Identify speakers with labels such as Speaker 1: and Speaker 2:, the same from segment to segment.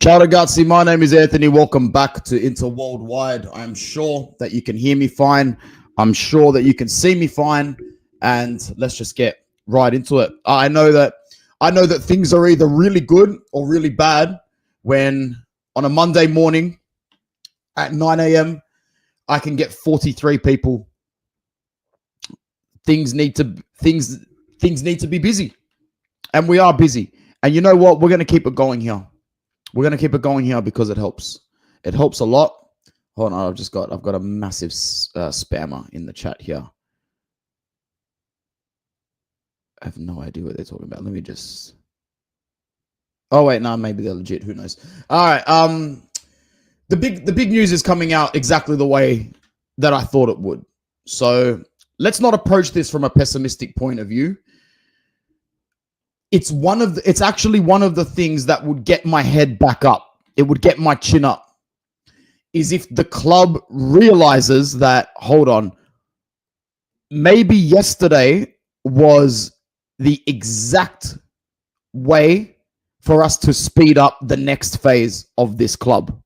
Speaker 1: Ciao ragazzi, my name is Anthony. Welcome back to Inter Worldwide. I'm sure that you can hear me fine. I'm sure that you can see me fine. And let's just get right into it. I know that things are either really good or really bad when on a Monday morning at 9 a.m. I can get 43 people. Things need to be busy. And we are busy. And you know what? We're going to keep it going here. We're going to keep it going here because it helps. It helps a lot. Hold on, I've got a massive spammer in the chat here. I have no idea what they're talking about. Let me just Oh wait, no, maybe they're legit. Who knows? All right. The big news is coming out exactly the way that I thought it would. So let's not approach this from a pessimistic point of view. It's actually one of the things that would get my head back up. It would get my chin up. Is if the club realizes that, hold on, maybe yesterday was the exact way for us to speed up the next phase of this club.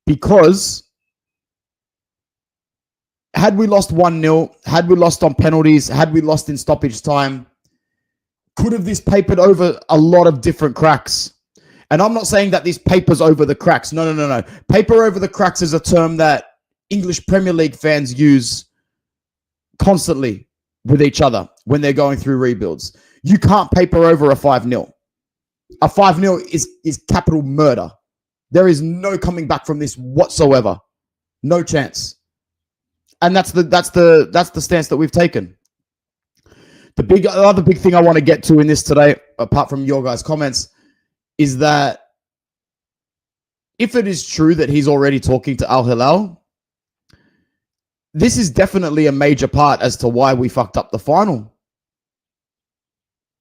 Speaker 1: Because had we lost 1-0, had we lost on penalties, had we lost in stoppage time, could have this papered over a lot of different cracks. And I'm not saying that this papers over the cracks. No. Paper over the cracks is a term that English Premier League fans use constantly with each other when they're going through rebuilds. You can't paper over a 5-0. A 5-0 is capital murder. There is no coming back from this whatsoever. No chance. And that's the stance that we've taken. The other big thing I want to get to in this today, apart from your guys' comments, is that if it is true that he's already talking to Al-Hilal, this is definitely a major part as to why we fucked up the final.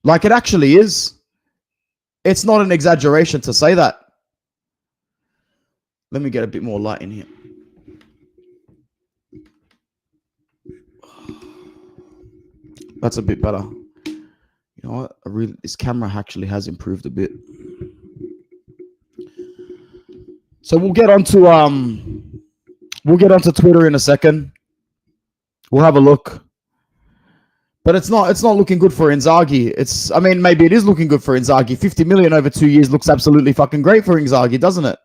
Speaker 1: Like, it actually is. It's not an exaggeration to say that. Let me get a bit more light in here. That's a bit better. You know what? This camera actually has improved a bit. So we'll get onto Twitter in a second. We'll have a look. But it's not looking good for Inzaghi. I mean, maybe it is looking good for Inzaghi. 50 million over 2 years looks absolutely fucking great for Inzaghi, doesn't it?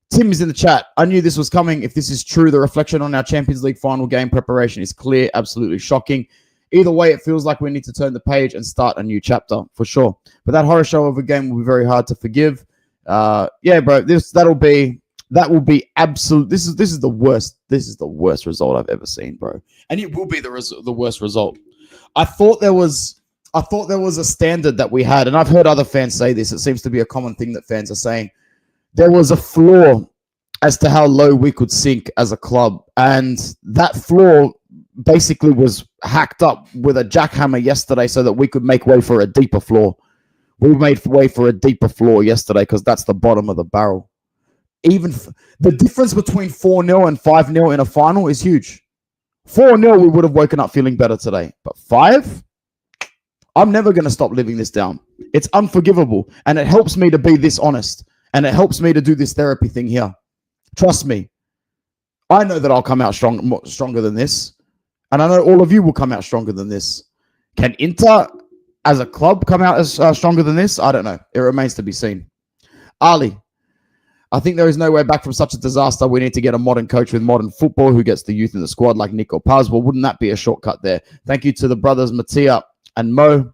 Speaker 1: Tim is in the chat. I knew this was coming. If this is true, the reflection on our Champions League final game preparation is clear. Absolutely shocking. Either way, it feels like we need to turn the page and start a new chapter, for sure. But that horror show of a game will be very hard to forgive. Yeah, bro, that will be absolute. This is the worst. This is the worst result I've ever seen, bro. And it will be the worst result. I thought there was a standard that we had, and I've heard other fans say this. It seems to be a common thing that fans are saying. There was a floor as to how low we could sink as a club, and that floor basically was hacked up with a jackhammer yesterday so that we could make way for a deeper floor. We made way for a deeper floor yesterday because that's the bottom of the barrel. Even the difference between 4-0 and 5-0 in a final is huge. 4-0, we would have woken up feeling better today. But 5? I'm never going to stop living this down. It's unforgivable. And it helps me to be this honest. And it helps me to do this therapy thing here. Trust me. I know that I'll come out stronger than this. And I know all of you will come out stronger than this. Can Inter, as a club, come out as stronger than this? I don't know. It remains to be seen. Ali, I think there is no way back from such a disaster. We need to get a modern coach with modern football who gets the youth in the squad like Nico Paz. Well, wouldn't that be a shortcut there? Thank you to the brothers Mattia and Mo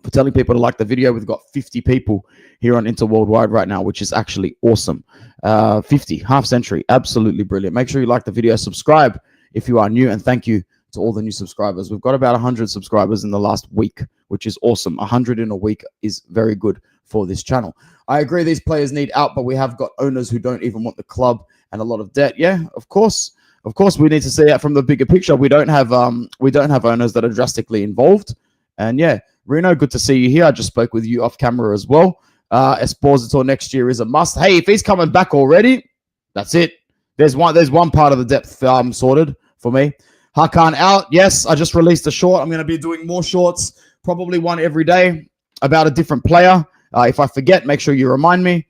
Speaker 1: for telling people to like the video. We've got 50 people here on Inter Worldwide right now, which is actually awesome. 50, half century. Absolutely brilliant. Make sure you like the video. Subscribe if you are new, and thank you to all the new subscribers. We've got about 100 subscribers in the last week, which is awesome. 100 in a week is very good for this channel. I agree these players need out, but we have got owners who don't even want the club and a lot of debt. Yeah, of course. Of course, we need to see that from the bigger picture. We don't have owners that are drastically involved. And yeah, Reno, good to see you here. I just spoke with you off camera as well. Esposito next year is a must. Hey, if he's coming back already, that's it. There's one part of the depth sorted for me. Hakan out. Yes, I just released a short. I'm going to be doing more shorts, probably one every day about a different player. If I forget, make sure you remind me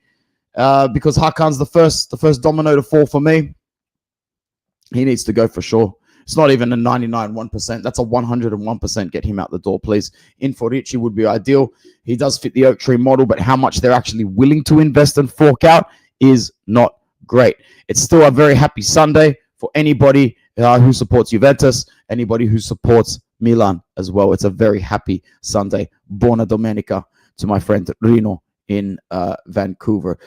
Speaker 1: because Hakan's the first domino to fall for me. He needs to go for sure. It's not even a 99.1%. That's a 101%. Get him out the door, please. Inforici would be ideal. He does fit the Oak Tree model, but how much they're actually willing to invest and fork out is not great. It's still a very happy Sunday for anybody who supports Juventus, anybody who supports Milan as well. It's a very happy Sunday. Buona Domenica to my friend Rino in Vancouver.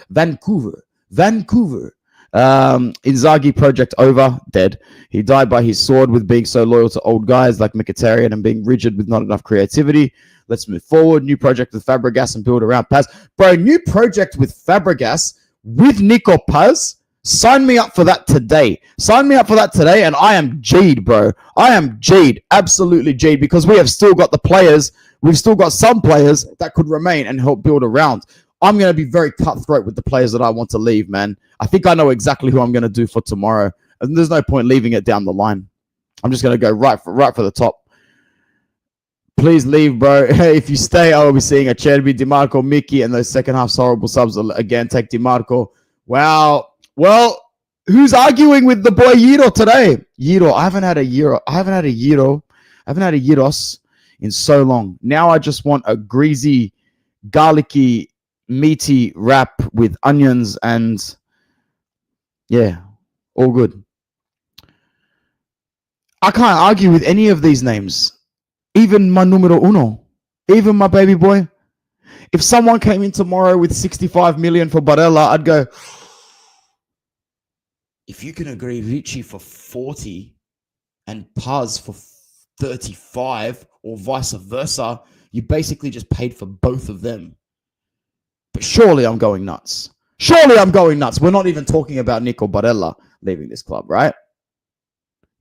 Speaker 1: Inzaghi project over, dead. He died by his sword with being so loyal to old guys like Mkhitaryan and being rigid with not enough creativity. Let's move forward. New project with Fabregas and build around Paz. Bro, new project with Fabregas, with Nico Paz. Sign me up for that today. Sign me up for that today, and I am G'd, bro. I am G'd, absolutely G'd, because we have still got the players. We've still got some players that could remain and help build around. I'm going to be very cutthroat with the players that I want to leave, man. I think I know exactly who I'm going to do for tomorrow, and there's no point leaving it down the line. I'm just going to go right for the top. Please leave, bro. If you stay, I will be seeing a Cherby, DiMarco, Mickey, and those second half horrible subs again. Take DiMarco. Wow. Well, who's arguing with the boy Yiro today? Yiro. I haven't had a Yiros in so long. Now I just want a greasy, garlicky, meaty wrap with onions and yeah, all good. I can't argue with any of these names. Even my numero uno. Even my baby boy. If someone came in tomorrow with 65 million for Barella, I'd go, if you can agree Ricci for 40 and Paz for 35 or vice versa, you basically just paid for both of them. But surely I'm going nuts. Surely I'm going nuts. We're not even talking about Nico Barella leaving this club, right?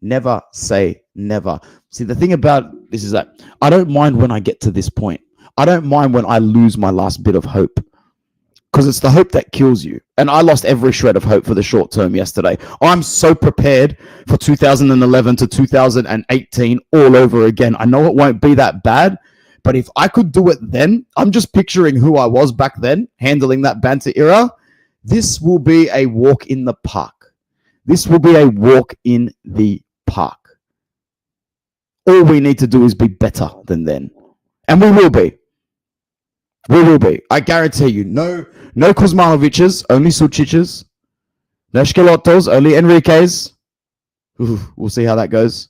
Speaker 1: Never say never. See, the thing about this is that I don't mind when I get to this point. I don't mind when I lose my last bit of hope, because it's the hope that kills you. And I lost every shred of hope for the short term yesterday. I'm so prepared for 2011 to 2018 all over again. I know it won't be that bad, but if I could do it then, I'm just picturing who I was back then, handling that banter era. This will be a walk in the park. This will be a walk in the park. All we need to do is be better than then. And we will be. We will be. I guarantee you. No Kuzmanoviches, only Suciches. No Schelottos, only Enriquez. We'll see how that goes.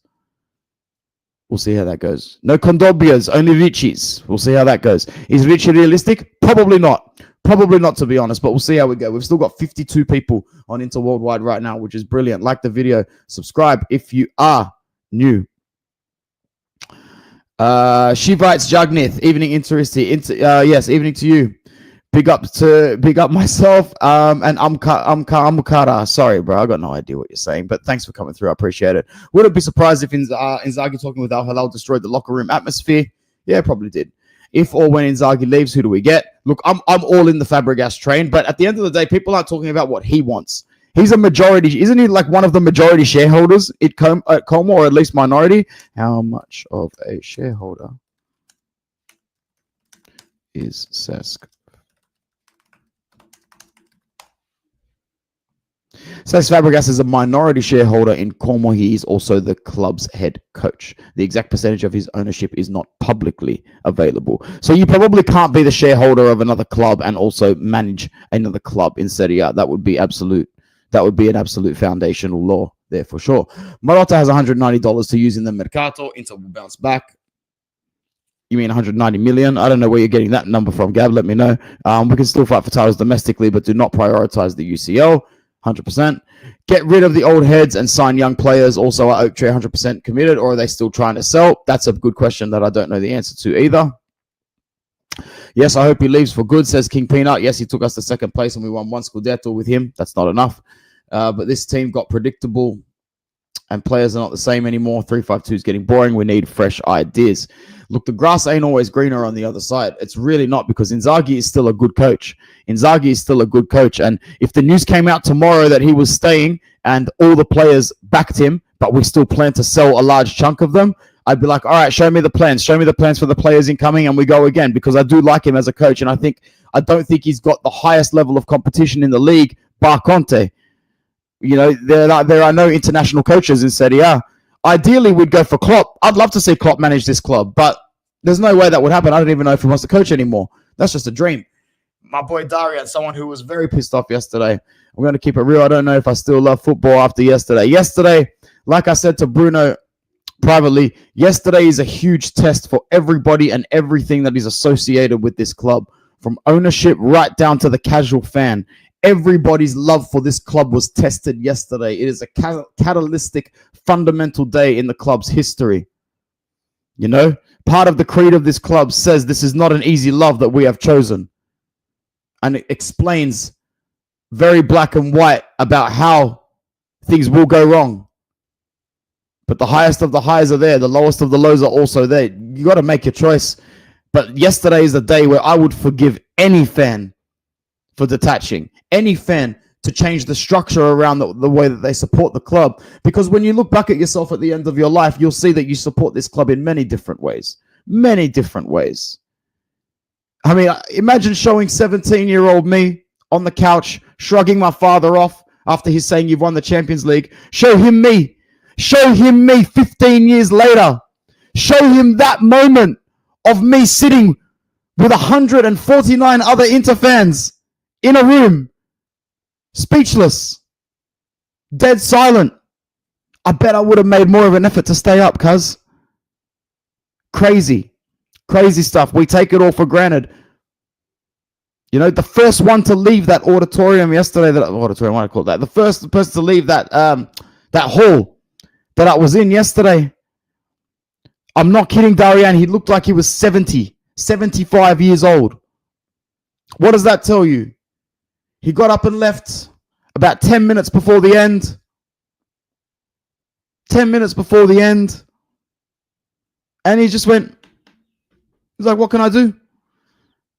Speaker 1: We'll see how that goes. No Condobias, only Ricci's. We'll see how that goes. Is Ricci realistic? Probably not. Probably not, to be honest, but we'll see how we go. We've still got 52 people on Inter Worldwide right now, which is brilliant. Like the video, subscribe if you are new. Shivites Jagnith, evening interesting. Yes, evening to you. Big up myself. And Amukara. Sorry, bro, I got no idea what you're saying, but thanks for coming through. I appreciate it. Wouldn't be surprised if Inzaghi talking with Al-Hilal destroyed the locker room atmosphere. Yeah, probably did. If or when Inzaghi leaves, who do we get? Look, I'm all in the Fabregas train, but at the end of the day, people aren't talking about what he wants. He's a majority. Isn't he like one of the majority shareholders at Como, or at least minority? How much of a shareholder is Cesc? Cesc Fabregas is a minority shareholder in Como. He is also the club's head coach. The exact percentage of his ownership is not publicly available. So you probably can't be the shareholder of another club and also manage another club in Serie A. That would be an absolute foundational law there for sure. Marotta has $190 to use in the Mercato. Inter will bounce back. You mean 190 million? I don't know where you're getting that number from, Gab. Let me know. We can still fight for titles domestically, but do not prioritize the UCL. 100%. Get rid of the old heads and sign young players. Also, are Oaktree 100% committed, or are they still trying to sell? That's a good question that I don't know the answer to either. Yes, I hope he leaves for good, says King Peanut. Yes, he took us to second place and we won one Scudetto with him. That's not enough. But this team got predictable and players are not the same anymore. 3-5-2 is getting boring. We need fresh ideas. Look, the grass ain't always greener on the other side. It's really not, because Inzaghi is still a good coach. Inzaghi is still a good coach. And if the news came out tomorrow that he was staying and all the players backed him, but we still plan to sell a large chunk of them, I'd be like, all right, show me the plans. Show me the plans for the players incoming, and we go again, because I do like him as a coach. And I don't think he's got the highest level of competition in the league, bar Conte. You know, there are no international coaches in Serie A. Ideally, we'd go for Klopp. I'd love to see Klopp manage this club, but there's no way that would happen. I don't even know if he wants to coach anymore. That's just a dream. My boy Darian, someone who was very pissed off yesterday. I'm going to keep it real. I don't know if I still love football after yesterday. Yesterday, like I said to Bruno privately, yesterday is a huge test for everybody and everything that is associated with this club, from ownership right down to the casual fan. Everybody's love for this club was tested yesterday. It is a catalytic, fundamental day in the club's history. You know, part of the creed of this club says this is not an easy love that we have chosen. and it explains very black and white about how things will go wrong. But the highest of the highs are there. The lowest of the lows are also there. You got to make your choice. But yesterday is the day where I would forgive any fan for detaching, any fan to change the structure around the way that they support the club. Because when you look back at yourself at the end of your life, you'll see that you support this club in many different ways. Many different ways. I mean, imagine showing 17-year-old me on the couch, shrugging my father off after he's saying you've won the Champions League. Show him me 15 years later. Show him that moment of me sitting with 149 other Inter fans in a room, speechless, dead silent. I bet I would have made more of an effort to stay up, cuz. Crazy stuff. We take it all for granted. You know, the first one to leave that auditorium yesterday, what do I call that? The first person to leave that hall that I was in yesterday. I'm not kidding, Darian. He looked like he was 75 years old. What does that tell you? He got up and left about 10 minutes before the end. 10 minutes before the end. And he just went, he's like, what can I do?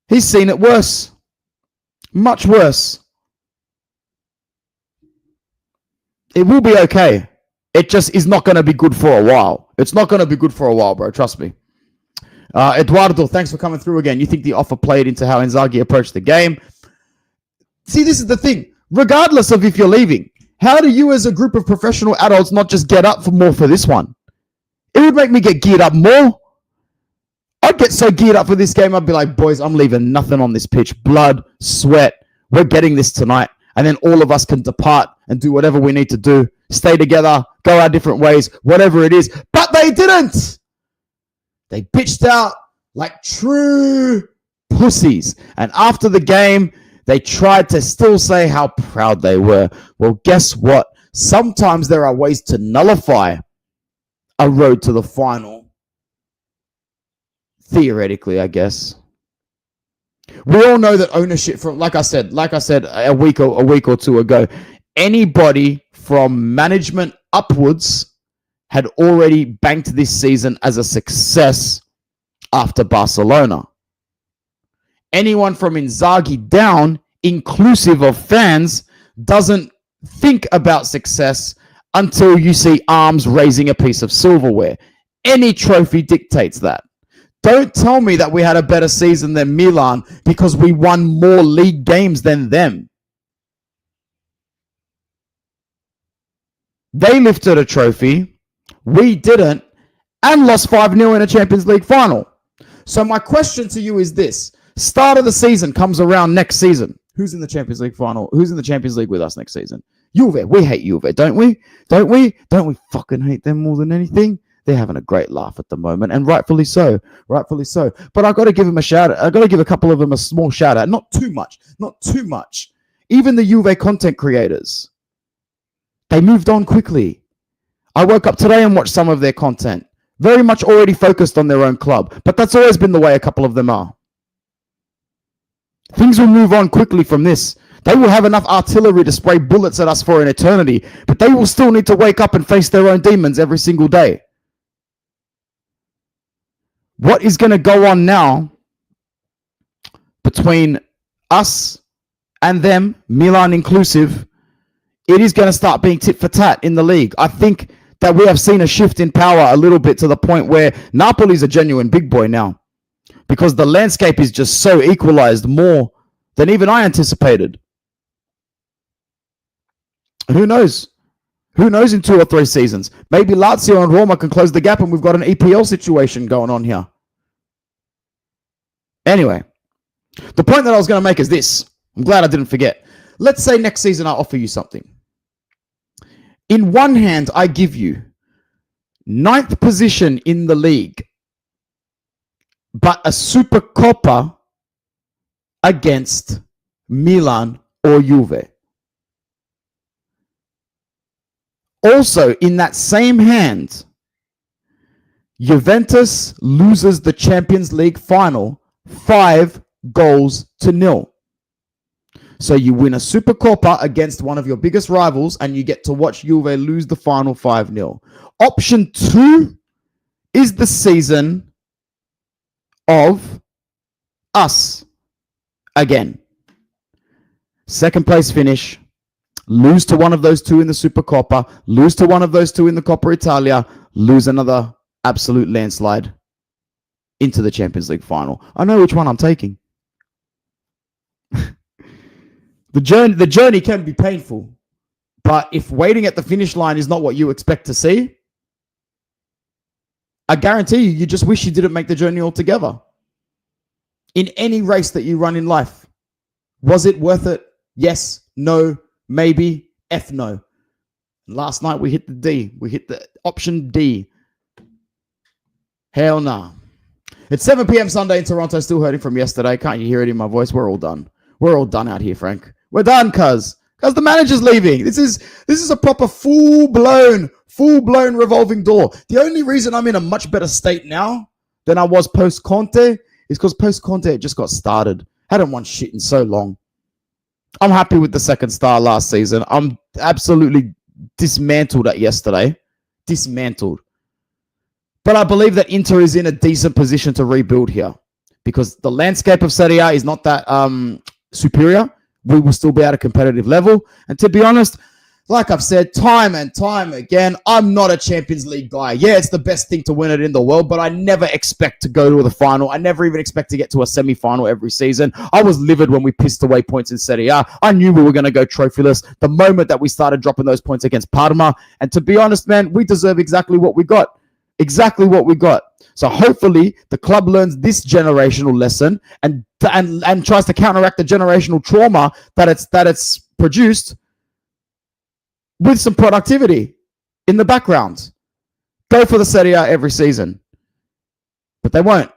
Speaker 1: He's seen it worse. Much worse. It will be okay. It just is not going to be good for a while. It's not going to be good for a while, bro. Trust me. Eduardo, thanks for coming through again. You think the offer played into how Inzaghi approached the game? See, this is the thing. Regardless of if you're leaving, how do you as a group of professional adults not just get up for more for this one? It would make me get geared up more. I'd get so geared up for this game, I'd be like, boys, I'm leaving nothing on this pitch. Blood, sweat. We're getting this tonight. And then all of us can depart and do whatever we need to do. Stay together, go our different ways, whatever it is. But they didn't. They bitched out like true pussies. And after the game, they tried to still say how proud they were. Well, guess what? Sometimes there are ways to nullify a road to the final. Theoretically, I guess. We all know that ownership from, like I said a week or two ago, anybody from management upwards had already banked this season as a success after Barcelona. Anyone from Inzaghi down, inclusive of fans, doesn't think about success until you see arms raising a piece of silverware. Any trophy dictates that. Don't tell me that we had a better season than Milan because we won more league games than them. They lifted a trophy, we didn't, and lost 5-0 in a Champions League final. So my question to you is this. Start of the season comes around next season. Who's in the Champions League final? Who's in the Champions League with us next season? Juve. We hate Juve, don't we? Don't we fucking hate them more than anything? They're having a great laugh at the moment, and rightfully so. Rightfully so. But I've got to give them a shout out. I've got to give a couple of them a small shout out. Not too much. Even the Juve content creators. They moved on quickly. I woke up today and watched some of their content. Very much already focused on their own club. But that's always been the way a couple of them are. Things will move on quickly from this. They will have enough artillery to spray bullets at us for an eternity. But they will still need to wake up and face their own demons every single day. What is going to go on now between us and them, Milan inclusive, it is going to start being tit for tat in the league. I think that we have seen a shift in power a little bit to the point where Napoli's a genuine big boy now because the landscape is just so equalized more than even I anticipated. Who knows? Who knows in 2 or 3 seasons? Maybe Lazio and Roma can close the gap and we've got an EPL situation going on here. Anyway, the point that I was going to make is this. I'm glad I didn't forget. Let's say next season I offer you something. In one hand, I give you 9th position in the league, but a Super Coppa against Milan or Juve. Also, in that same hand, Juventus loses the Champions League final 5-0. So you win a Supercoppa against one of your biggest rivals and you get to watch Juve lose the final 5-0. Option 2 is the season of us again. Second place finish, lose to one of those two in the Supercoppa, lose to one of those two in the Coppa Italia, lose another absolute landslide into the Champions League final. I know which one I'm taking. The journey can be painful, but if waiting at the finish line is not what you expect to see, I guarantee you just wish you didn't make the journey altogether. In any race that you run in life, was it worth it? Yes, no, maybe, F no. Last night we hit the D. We hit the option D. Hell nah. It's 7 p.m. Sunday in Toronto. Still hurting from yesterday. Can't you hear it in my voice? We're all done. We're all done out here, Frank. We're done, cuz the manager's leaving. This is a proper full-blown revolving door. The only reason I'm in a much better state now than I was post-Conte is because post-Conte it just got started. Hadn't won shit in so long. I'm happy with the second star last season. I'm absolutely dismantled at yesterday. Dismantled. But I believe that Inter is in a decent position to rebuild here because the landscape of Serie A is not that superior. We will still be at a competitive level. And to be honest, like I've said time and time again, I'm not a Champions League guy. Yeah, it's the best thing to win it in the world, but I never expect to go to the final. I never even expect to get to a semi-final every season. I was livid when we pissed away points in Serie A. I knew we were going to go trophyless the moment that we started dropping those points against Parma. And to be honest, man, we deserve exactly what we got. Exactly what we got. So hopefully the club learns this generational lesson and tries to counteract the generational trauma that it's produced with some productivity in the background. Go for the Serie A every season. But they won't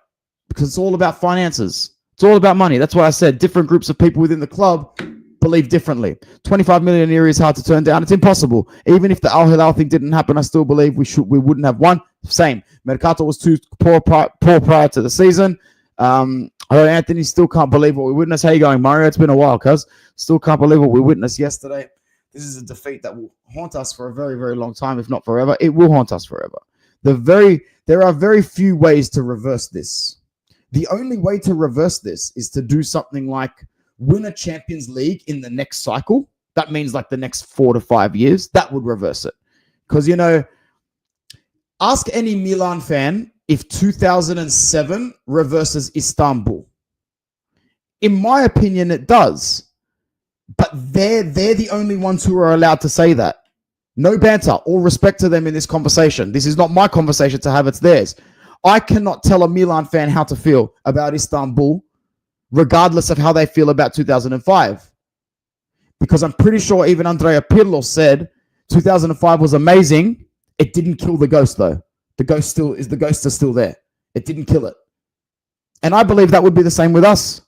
Speaker 1: because it's all about finances. It's all about money. That's why I said different groups of people within the club believe differently. 25 million a year is hard to turn down. It's impossible. Even if the Al-Hilal thing didn't happen, I still believe we wouldn't have won. Same. Mercato was too poor prior to the season. Anthony still can't believe what we witnessed. How you going, Mario? It's been a while, cuz. Still can't believe what we witnessed yesterday. This is a defeat that will haunt us for a very, very long time, if not forever. It will haunt us forever. There are very few ways to reverse this. The only way to reverse this is to do something like win a Champions League in the next cycle. That means like the next 4 to 5 years. That would reverse it. Because, ask any Milan fan if 2007 reverses Istanbul. In my opinion, it does. But they're the only ones who are allowed to say that. No banter. All respect to them in this conversation. This is not my conversation to have. It's theirs. I cannot tell a Milan fan how to feel about Istanbul, regardless of how they feel about 2005. Because I'm pretty sure even Andrea Pirlo said 2005 was amazing. It didn't kill the ghost, though. The ghost is still there. It didn't kill it. And I believe that would be the same with us.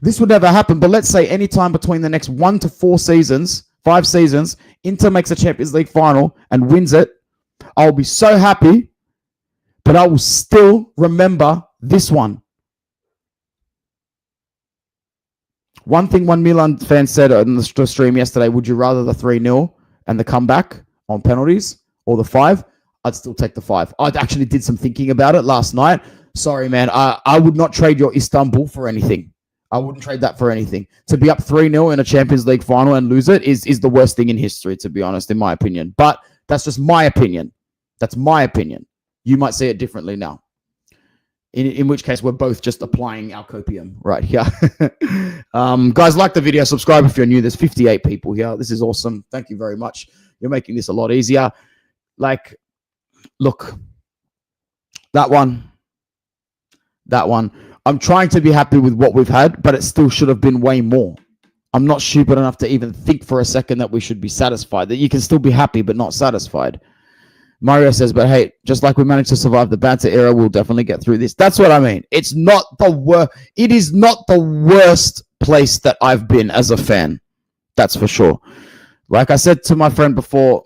Speaker 1: This would never happen, but let's say any time between the next 1 to 4 seasons, 5 seasons, Inter makes a Champions League final and wins it. I'll be so happy, but I will still remember this one. One thing one Milan fan said on the stream yesterday, would you rather the 3-0 and the comeback on penalties or the 5? I'd still take the 5. I actually did some thinking about it last night. Sorry, man. I would not trade your Istanbul for anything. I wouldn't trade that for anything. To be up 3-0 in a Champions League final and lose it is the worst thing in history, to be honest, in my opinion. But that's just my opinion. That's my opinion. You might see it differently now. In which case, we're both just applying our copium right here. Guys, like the video. Subscribe if you're new. There's 58 people here. This is awesome. Thank you very much. You're making this a lot easier. Like, look. That one. I'm trying to be happy with what we've had, but it still should have been way more. I'm not stupid enough to even think for a second that we should be satisfied, that you can still be happy but not satisfied. Mario says, but hey, just like we managed to survive the banter era, we'll definitely get through this. That's what I mean. It's not the worst. It is not the worst place that I've been as a fan. That's for sure. Like I said to my friend before,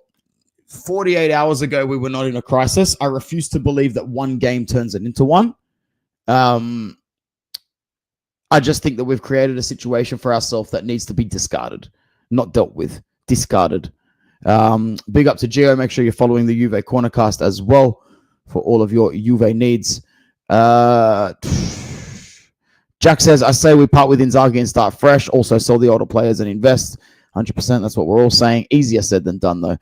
Speaker 1: 48 hours ago, we were not in a crisis. I refuse to believe that one game turns it into one. I just think that we've created a situation for ourselves that needs to be discarded, not dealt with, discarded. Big up to Gio. Make sure you're following the Juve Cornercast as well for all of your Juve needs. Jack says, I say we part with Inzaghi and start fresh. Also sell the older players and invest. 100%. That's what we're all saying. Easier said than done, though.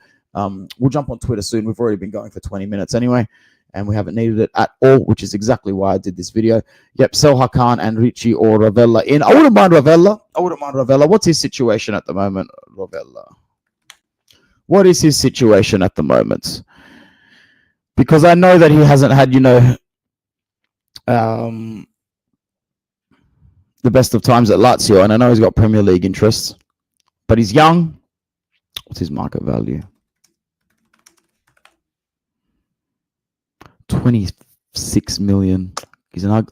Speaker 1: We'll jump on Twitter soon. We've already been going for 20 minutes anyway, and we haven't needed it at all, which is exactly why I did this video. Yep, sell Hakan and Ricci or Ravella in. I wouldn't mind Ravella. What's his situation at the moment, Ravella? What is his situation at the moment? Because I know that he hasn't had, the best of times at Lazio, and I know he's got Premier League interests, but he's young. What's his market value? 26 million. He's an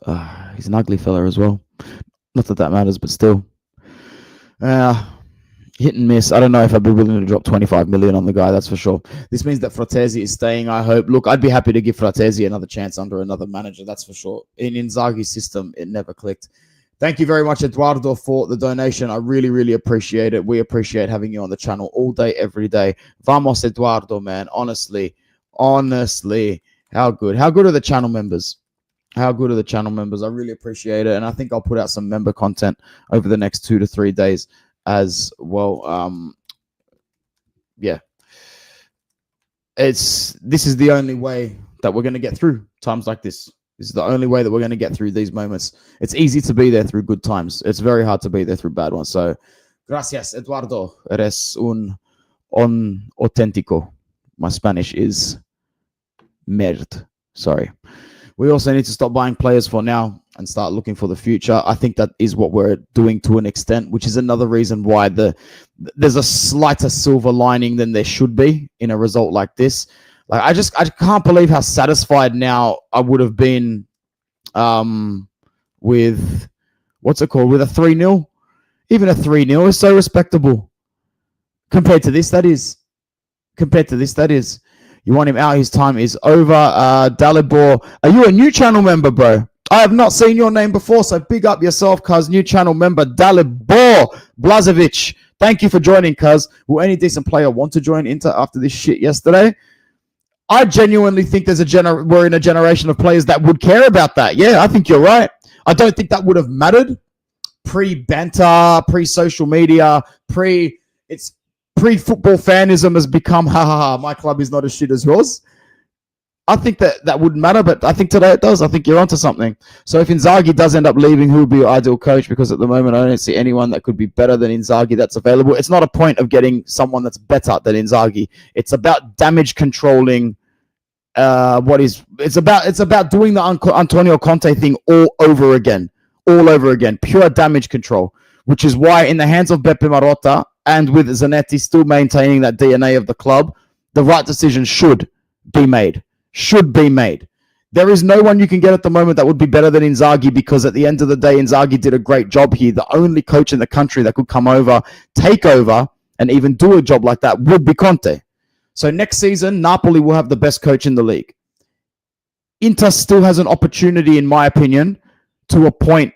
Speaker 1: ugly fella as well. Not that matters, but still. Hit and miss. I don't know if I'd be willing to drop 25 million on the guy, that's for sure. This means that Fratesi is staying, I hope. Look, I'd be happy to give Fratesi another chance under another manager, that's for sure. In Inzaghi's system, it never clicked. Thank you very much, Eduardo, for the donation. I really, really appreciate it. We appreciate having you on the channel all day, every day. Vamos, Eduardo, man. Honestly. How good are the channel members? How good are the channel members? I really appreciate it. And I think I'll put out some member content over the next 2 to 3 days as well. Yeah. This is the only way that we're going to get through times like this. This is the only way that we're going to get through these moments. It's easy to be there through good times. It's very hard to be there through bad ones. So, gracias, Eduardo. Eres un auténtico. My Spanish is merd. Sorry. We also need to stop buying players for now and start looking for the future. I think that is what we're doing to an extent, which is another reason why there's a slighter silver lining than there should be in a result like this. Like I can't believe how satisfied now I would have been with with a 3-0. Even a 3-0 is so respectable. Compared to this, that is. You want him out, his time is over. Dalibor, are you a new channel member, bro? I have not seen your name before, so big up yourself, cuz. New channel member, Dalibor Blazovic. Thank you for joining, cuz. Will any decent player want to join Inter after this shit yesterday? I genuinely think we're in a generation of players that would care about that. Yeah, I think you're right. I don't think that would have mattered pre-banter, pre-social media, pre-football fanism has become, my club is not as shit as yours. I think that wouldn't matter, but I think today it does. I think you're onto something. So if Inzaghi does end up leaving, who will be your ideal coach? Because at the moment, I don't see anyone that could be better than Inzaghi that's available. It's not a point of getting someone that's better than Inzaghi. It's about damage controlling. It's about doing the Antonio Conte thing all over again. Pure damage control, which is why in the hands of Beppe Marotta and with Zanetti still maintaining that DNA of the club, the right decision should be made. There is no one you can get at the moment that would be better than Inzaghi, because at the end of the day, Inzaghi did a great job here. The only coach in the country that could come over, take over, and even do a job like that would be Conte. So next season, Napoli will have the best coach in the league. Inter still has an opportunity, in my opinion, to appoint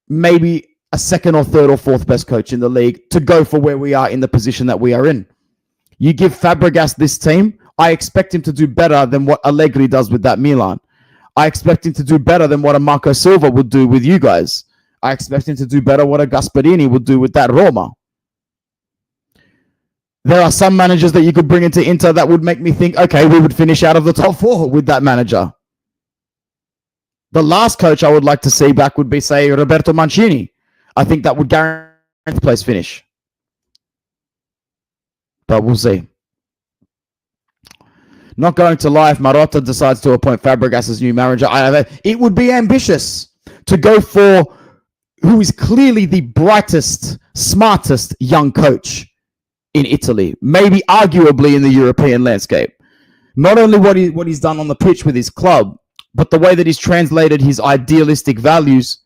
Speaker 1: maybe a second or third or fourth best coach in the league to go for where we are in the position that we are in. You give Fabregas this team, I expect him to do better than what Allegri does with that Milan. I expect him to do better than what a Marco Silva would do with you guys. I expect him to do better what a Gasperini would do with that Roma. There are some managers that you could bring into Inter that would make me think, okay, we would finish out of the top 4 with that manager. The last coach I would like to see back would be, say, Roberto Mancini. I think that would guarantee the place finish. But we'll see. Not going to lie, if Marotta decides to appoint Fabregas as new manager, it would be ambitious to go for who is clearly the brightest, smartest young coach in Italy, maybe arguably in the European landscape. Not only what he's done on the pitch with his club, but the way that he's translated his idealistic values,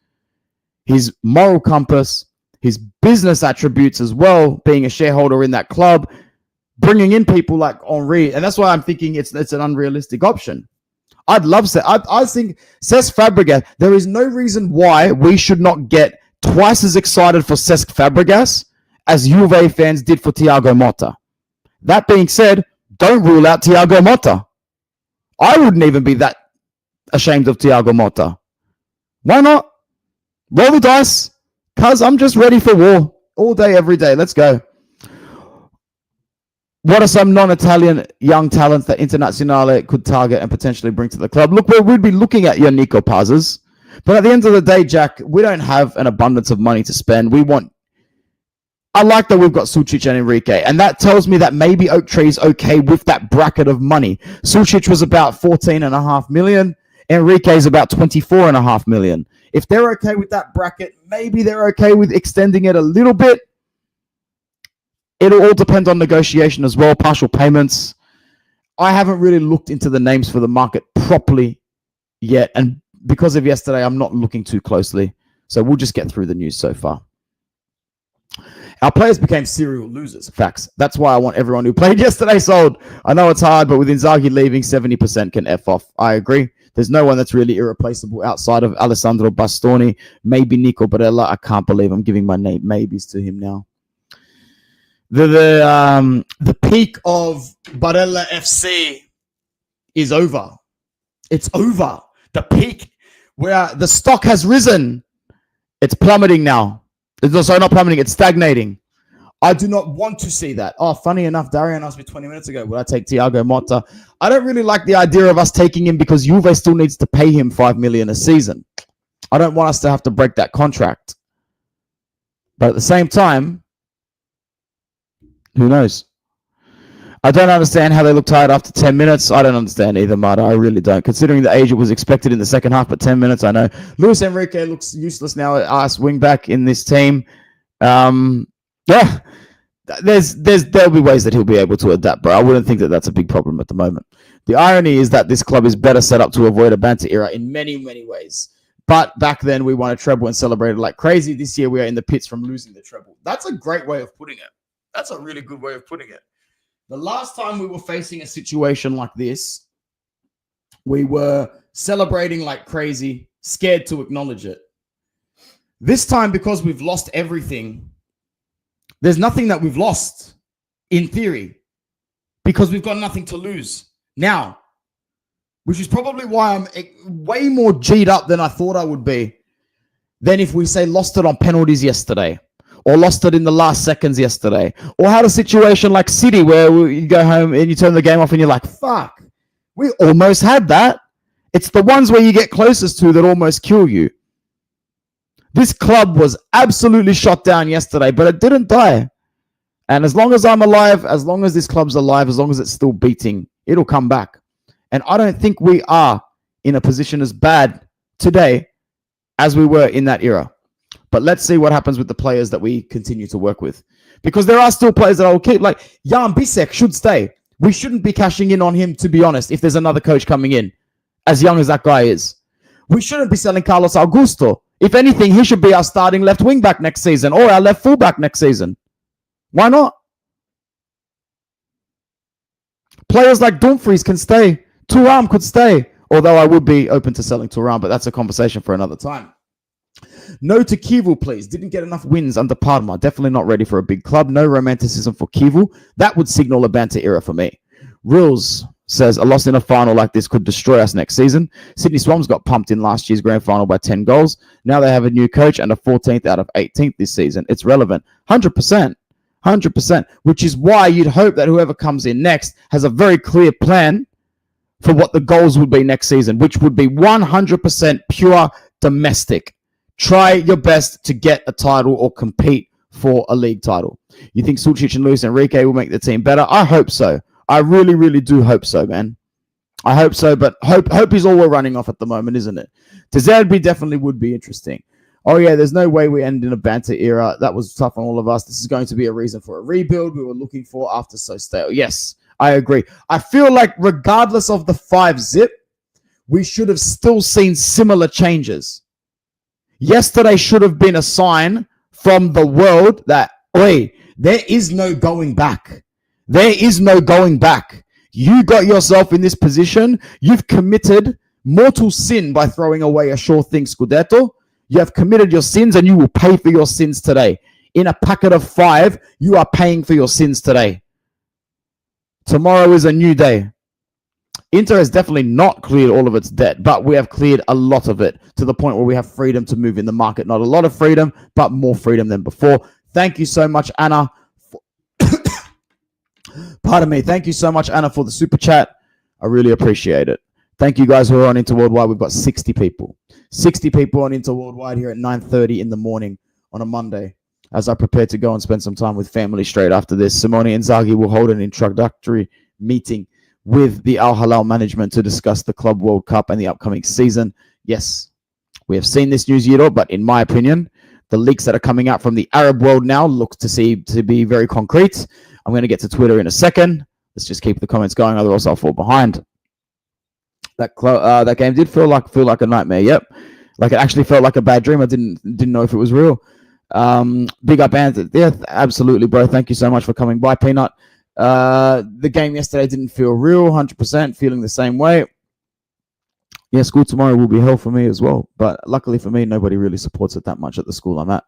Speaker 1: his moral compass, his business attributes as well, being a shareholder in that club, bringing in people like Henry. And that's why I'm thinking it's an unrealistic option. I'd love to. I think Cesc Fabregas, there is no reason why we should not get twice as excited for Cesc Fabregas as Juve fans did for Thiago Motta. That being said, don't rule out Thiago Motta. I wouldn't even be that ashamed of Thiago Motta. Why not? Roll the dice, cuz I'm just ready for war all day, every day. Let's go. What are some non-Italian young talents that Internazionale could target and potentially bring to the club? Look, we'd be looking at your Nico Pazes. But at the end of the day, Jack, we don't have an abundance of money to spend. I like that we've got Sucic and Enrique, and that tells me that maybe Oak Tree is okay with that bracket of money. Sucic was about 14.5 million. Enrique is about 24.5 million. If they're okay with that bracket, maybe they're okay with extending it a little bit. It'll all depend on negotiation as well, partial payments. I haven't really looked into the names for the market properly yet, and because of yesterday, I'm not looking too closely. So we'll just get through the news so far. Our players became serial losers. Facts. That's why I want everyone who played yesterday sold. I know it's hard, but with Inzaghi leaving, 70% can F off. I agree. There's no one that's really irreplaceable outside of Alessandro Bastoni, maybe Nico Barella. I can't believe I'm giving my name maybes to him now. The peak of Barella FC is over. It's over. The peak where the stock has risen. It's plummeting now. It's also not plummeting. It's stagnating. I do not want to see that. Oh, funny enough, Darian asked me 20 minutes ago, would I take Thiago Motta? I don't really like the idea of us taking him because Juve still needs to pay him 5 million a season. I don't want us to have to break that contract. But at the same time, who knows? I don't understand how they look tired after 10 minutes. I don't understand either, Marta. I really don't. Considering the age it was expected in the second half, but 10 minutes, I know. Luis Enrique looks useless now as wing back in this team. Yeah, there'll be ways that he'll be able to adapt, but I wouldn't think that that's a big problem at the moment. The irony is that this club is better set up to avoid a banter era in many, many ways. But back then, we won a treble and celebrated like crazy. This year, we are in the pits from losing the treble. That's a great way of putting it. That's a really good way of putting it. The last time we were facing a situation like this, we were celebrating like crazy, scared to acknowledge it. This time, because we've lost everything, there's nothing that we've lost, in theory, because we've got nothing to lose now, which is probably why I'm way more G'd up than I thought I would be than if we say lost it on penalties yesterday, or lost it in the last seconds yesterday, or had a situation like City where you go home and you turn the game off and you're like, fuck, we almost had that. It's the ones where you get closest to that almost kill you. This club was absolutely shot down yesterday, but it didn't die. And as long as I'm alive, as long as this club's alive, as long as it's still beating, it'll come back. And I don't think we are in a position as bad today as we were in that era. But let's see what happens with the players that we continue to work with. Because there are still players that I will keep. Like Jan Bisek should stay. We shouldn't be cashing in on him, to be honest, if there's another coach coming in, as young as that guy is. We shouldn't be selling Carlos Augusto. If anything, he should be our starting left wing back next season or our left full back next season. Why not? Players like Dumfries can stay. Thuram could stay. Although I would be open to selling Thuram, but that's a conversation for another time. No to Kivu, please. Didn't get enough wins under Parma. Definitely not ready for a big club. No romanticism for Kivu. That would signal a banter era for me. Reels says a loss in a final like this could destroy us next season. Sydney Swans got pumped in last year's grand final by 10 goals. Now they have a new coach and a 14th out of 18th this season. It's relevant. 100%. 100%. Which is why you'd hope that whoever comes in next has a very clear plan for what the goals would be next season, which would be 100% pure domestic. Try your best to get a title or compete for a league title. You think Sucic and Luis Enrique will make the team better? I hope so. I really, really do hope so, man. I hope so, but hope is all we're running off at the moment, isn't it? De Zerbi definitely would be interesting. Oh, yeah, there's no way we end in a banter era. That was tough on all of us. This is going to be a reason for a rebuild we were looking for after so stale. Yes, I agree. I feel like regardless of the 5-0, we should have still seen similar changes. Yesterday should have been a sign from the world that, oi, there is no going back. There is no going back. You got yourself in this position. You've committed mortal sin by throwing away a sure thing Scudetto. You have committed your sins and you will pay for your sins today. In a packet of 5, you are paying for your sins today. Tomorrow is a new day. Inter has definitely not cleared all of its debt, but we have cleared a lot of it to the point where we have freedom to move in the market. Not a lot of freedom, but more freedom than before. Thank you so much, Anna. Pardon me. Thank you so much, Anna, for the super chat. I really appreciate it. Thank you guys who are on Inter Worldwide. We've got 60 people. 60 people on Inter Worldwide here at 9:30 in the morning on a Monday. As I prepare to go and spend some time with family straight after this, Simone Inzaghi will hold an introductory meeting with the Al-Hilal management to discuss the Club World Cup and the upcoming season. Yes, we have seen this news, Yiro, but in my opinion, the leaks that are coming out from the Arab world now look to be very concrete. I'm going to get to Twitter in a second. Let's just keep the comments going, otherwise I'll fall behind. That game did feel like a nightmare. Yep, like it actually felt like a bad dream. I didn't know if it was real. Big up, Anthony. Yeah, absolutely, bro. Thank you so much for coming by, Peanut. The game yesterday didn't feel real. 100% feeling the same way. Yeah, school tomorrow will be hell for me as well. But luckily for me, nobody really supports it that much at the school I'm at.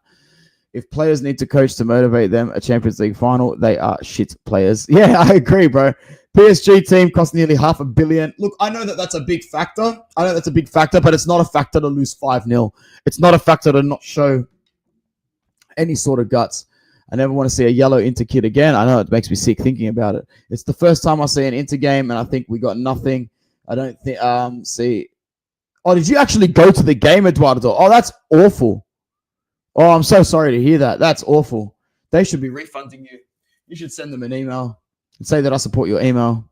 Speaker 1: If players need to coach to motivate them, a Champions League final, they are shit players. Yeah, I agree, bro. PSG team cost nearly $500 million. Look, I know that that's a big factor. But it's not a factor to lose 5-0. It's not a factor to not show any sort of guts. I never want to see a yellow Inter kid again. I know it makes me sick thinking about it. It's the first time I see an Inter game, and I think we got nothing. I don't think. See. Oh, did you actually go to the game, Eduardo? Oh, that's awful. Oh, I'm so sorry to hear that. That's awful. They should be refunding you. You should send them an email and say that I support your email.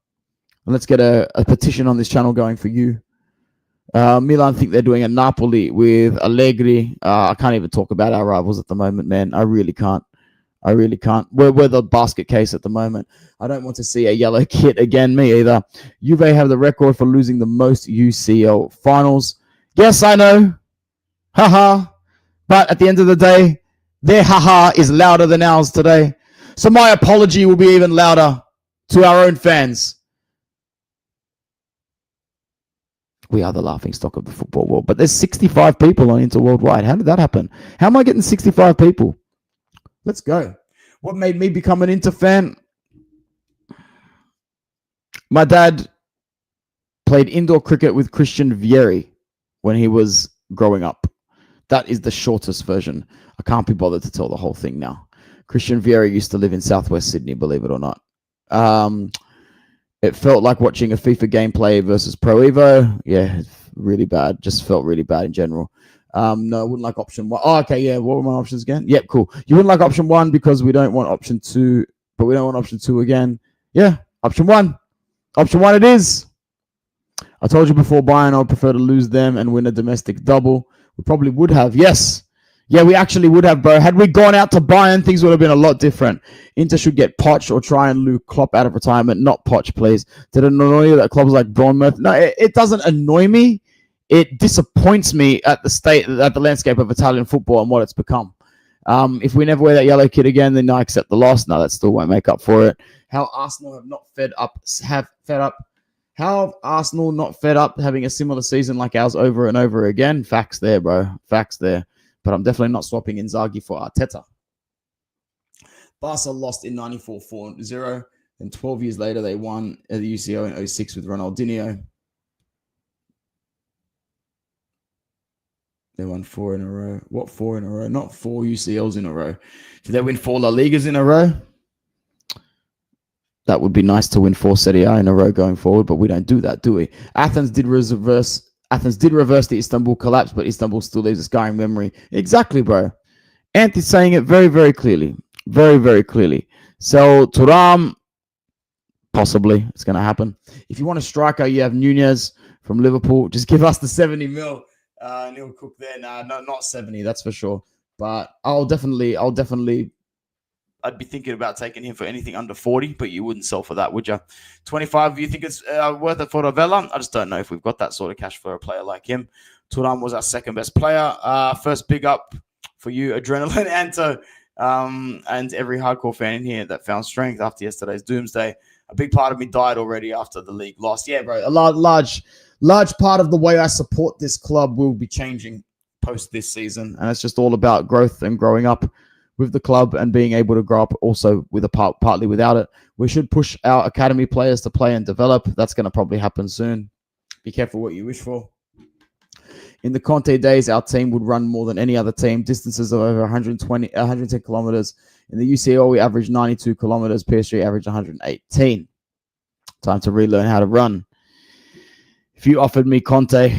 Speaker 1: And let's get a petition on this channel going for you. Milan think they're doing a Napoli with Allegri. I can't even talk about our rivals at the moment, man. I really can't. We're the basket case at the moment. I don't want to see a yellow kit again, me either. Juve have the record for losing the most UCL finals. Yes, I know. Haha. But at the end of the day, their haha is louder than ours today. So my apology will be even louder to our own fans. We are the laughingstock of the football world. But there's 65 people on Inter Worldwide. How did that happen? How am I getting 65 people? Let's go. What made me become an Inter fan? My dad played indoor cricket with Christian Vieri when he was growing up. That is the shortest version. I can't be bothered to tell the whole thing now. Christian Vieri used to live in southwest Sydney, believe it or not. It felt like watching a FIFA gameplay versus Pro Evo. Yeah, really bad. Just felt really bad in general. No, I wouldn't like option 1. Oh, okay, yeah. What were my options again? Yep, cool. You wouldn't like option 1 because we don't want option 2, but we don't want option 2 again. Yeah, option 1. Option 1 it is. I told you before, Bayern, I would prefer to lose them and win a domestic double. We probably would have. Yes. Yeah, we actually would have, bro. Had we gone out to Bayern, things would have been a lot different. Inter should get Poch or try and lure Klopp out of retirement. Not Poch, please. Did it annoy you that clubs like Bournemouth? No, it doesn't annoy me. It disappoints me at the landscape of Italian football and what it's become. If we never wear that yellow kit again, then I accept the loss. No, that still won't make up for it. How Arsenal have fed up. How have Arsenal not fed up having a similar season like ours over and over again? Facts there, bro. Facts there. But I'm definitely not swapping Inzaghi for Arteta. Barca lost in 94 4-0. Then 12 years later, they won the UCL in 06 with Ronaldinho. They won 4 in a row. What 4 in a row? Not 4 UCLs in a row. Did they win 4 La Ligas in a row? That would be nice to win 4 Serie A in a row going forward, but we don't do that, do we? Athens did reverse the Istanbul collapse, but Istanbul still leaves a scarring memory. Exactly, bro. Anthony's saying it very, very clearly. Very, very clearly. So, Thuram, possibly. It's going to happen. If you want a striker, you have Nunez from Liverpool. Just give us the 70 mil. Neil Cook there. Nah, no, not 70, that's for sure. But I'd be thinking about taking him for anything under 40, but you wouldn't sell for that, would you? 25, you think it's worth it for Ravella? I just don't know if we've got that sort of cash for a player like him. Thuram was our second best player. First big up for you, Adrenaline Anto, and every hardcore fan in here that found strength after yesterday's doomsday. A big part of me died already after the league lost. Yeah, bro. A large part of the way I support this club will be changing post this season, and it's just all about growth and growing up with the club and being able to grow up also with partly without it. We should push our academy players to play and develop. That's going to probably happen soon. Be careful what you wish for. In the Conte days, our team would run more than any other team, distances of over 110 kilometers. In the UCL, we averaged 92 kilometers. PSG averaged 118. Time to relearn how to run. If you offered me Conte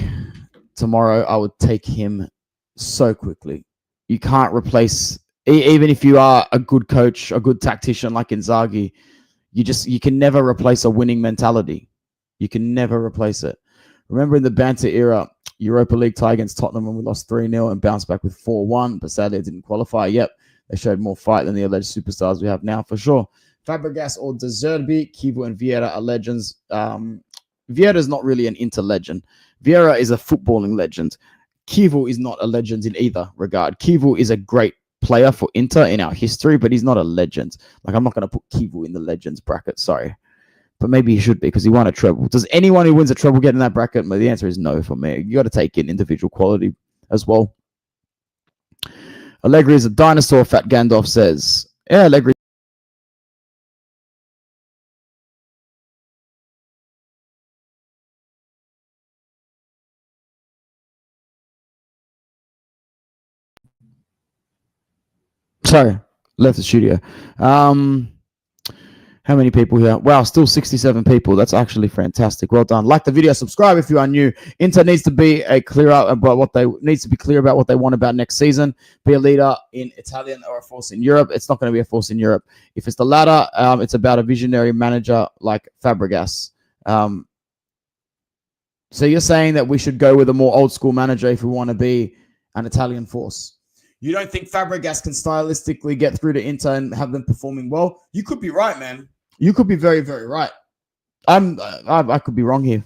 Speaker 1: tomorrow, I would take him so quickly. You can't replace, even if you are a good coach, a good tactician like Inzaghi, you can never replace a winning mentality. You can never replace it. Remember in the banter era, Europa League tie against Tottenham when we lost 3-0 and bounced back with 4-1, but sadly it didn't qualify. Yep, they showed more fight than the alleged superstars we have now, for sure. Fabregas or De Zerbi, Kivu and Vieira are legends. Vieira is not really an Inter legend. Vieira is a footballing legend. Kivu is not a legend in either regard. Kivu is a great player for Inter in our history, but he's not a legend. Like, I'm not going to put Kivu in the legends bracket, sorry. But maybe he should be because he won a treble. Does anyone who wins a treble get in that bracket? But the answer is no for me. You got to take in individual quality as well. Allegri is a dinosaur, Fat Gandalf says. Yeah, Allegri. Sorry, left the studio. How many people here? Wow, still 67 people. That's actually fantastic. Well done. Like the video, subscribe if you are new. Inter needs to be clear about what they want about next season. Be a leader in Italian or a force in Europe. It's not going to be a force in Europe. If it's the latter, it's about a visionary manager like Fabregas. So you're saying that we should go with a more old school manager if we want to be an Italian force? You don't think Fabregas can stylistically get through to Inter and have them performing well? You could be right, man. You could be very, very right. I could be wrong here.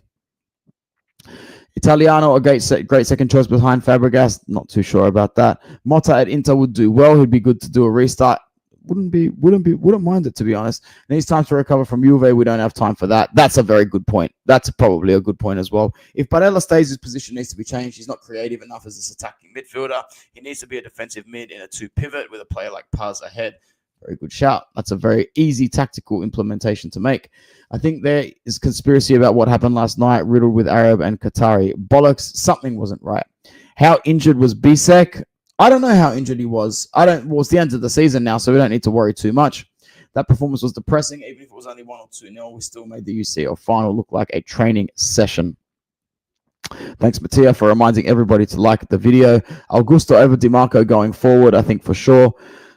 Speaker 1: Italiano, a great second choice behind Fabregas. Not too sure about that. Motta at Inter would do well. He'd be good to do a restart. Wouldn't mind it, to be honest. Needs time to recover from Juve. We don't have time for that. That's a very good point. That's probably a good point as well. If Barella stays, his position needs to be changed. He's not creative enough as this attacking midfielder. He needs to be a defensive mid in a 2 pivot with a player like Paz ahead. Very good shout. That's a very easy tactical implementation to make. I think there is conspiracy about what happened last night, riddled with Arab and Qatari. Bollocks, something wasn't right. How injured was Bisek? I don't know how injured he was. Well, it's the end of the season now, so we don't need to worry too much. That performance was depressing. Even if it was only 1 or 2-0, we still made the UCL final look like a training session. Thanks, Mattia, for reminding everybody to like the video. Augusto over Di Marco going forward, I think for sure.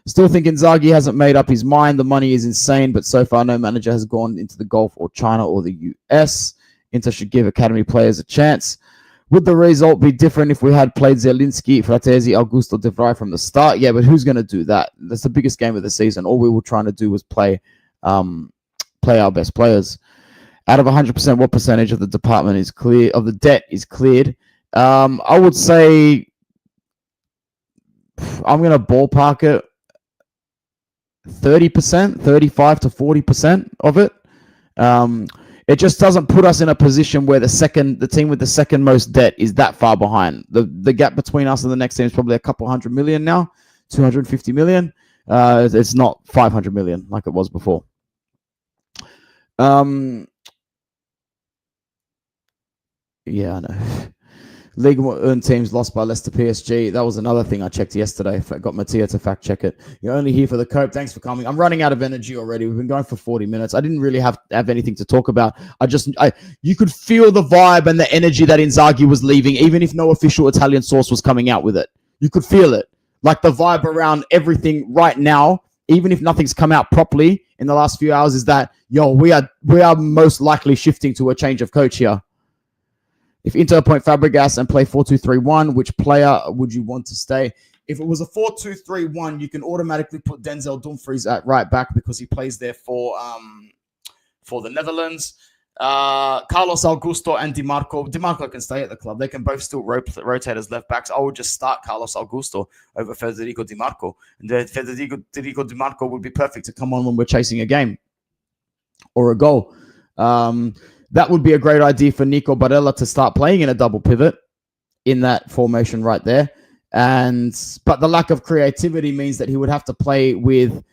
Speaker 1: Still think Inzaghi hasn't made up his mind. The money is insane, but so far no manager has gone into the Gulf or China or the US. Inter should give academy players a chance. Would the result be different if we had played Zielinski, Fratesi, Augusto, De Vrij from the start? Yeah, but who's going to do that? That's the biggest game of the season. All we were trying to do was play our best players. Out of 100%, what percentage of the department is clear of the debt is cleared? I would say I'm going to ballpark it 30%, 35 to 40% of it. It just doesn't put us in a position where the team with the second most debt is that far behind. The gap between us and the next team is probably a couple $100 million now, 250 million. It's not 500 million like it was before. Yeah, I know. League One teams lost by Leicester PSG. That was another thing I checked yesterday. I got Mattia to fact check it. You're only here for the cope. Thanks for coming. I'm running out of energy already. We've been going for 40 minutes. I didn't really have anything to talk about. You could feel the vibe and the energy that Inzaghi was leaving, even if no official Italian source was coming out with it. You could feel it. Like the vibe around everything right now, even if nothing's come out properly in the last few hours, is that, we are most likely shifting to a change of coach here. If Inter appoint Fabregas and play 4-2-3-1, which player would you want to stay? If it was a 4-2-3-1, you can automatically put Denzel Dumfries at right back because he plays there for the Netherlands. Carlos Augusto and Di Marco. Di Marco can stay at the club. They can both still rotate as left backs. I would just start Carlos Augusto over Federico Di Marco. And Federico Di Marco would be perfect to come on when we're chasing a game. or a goal. That would be a great idea for Nico Barella to start playing in a double pivot in that formation right there. But the lack of creativity means that he would have to play with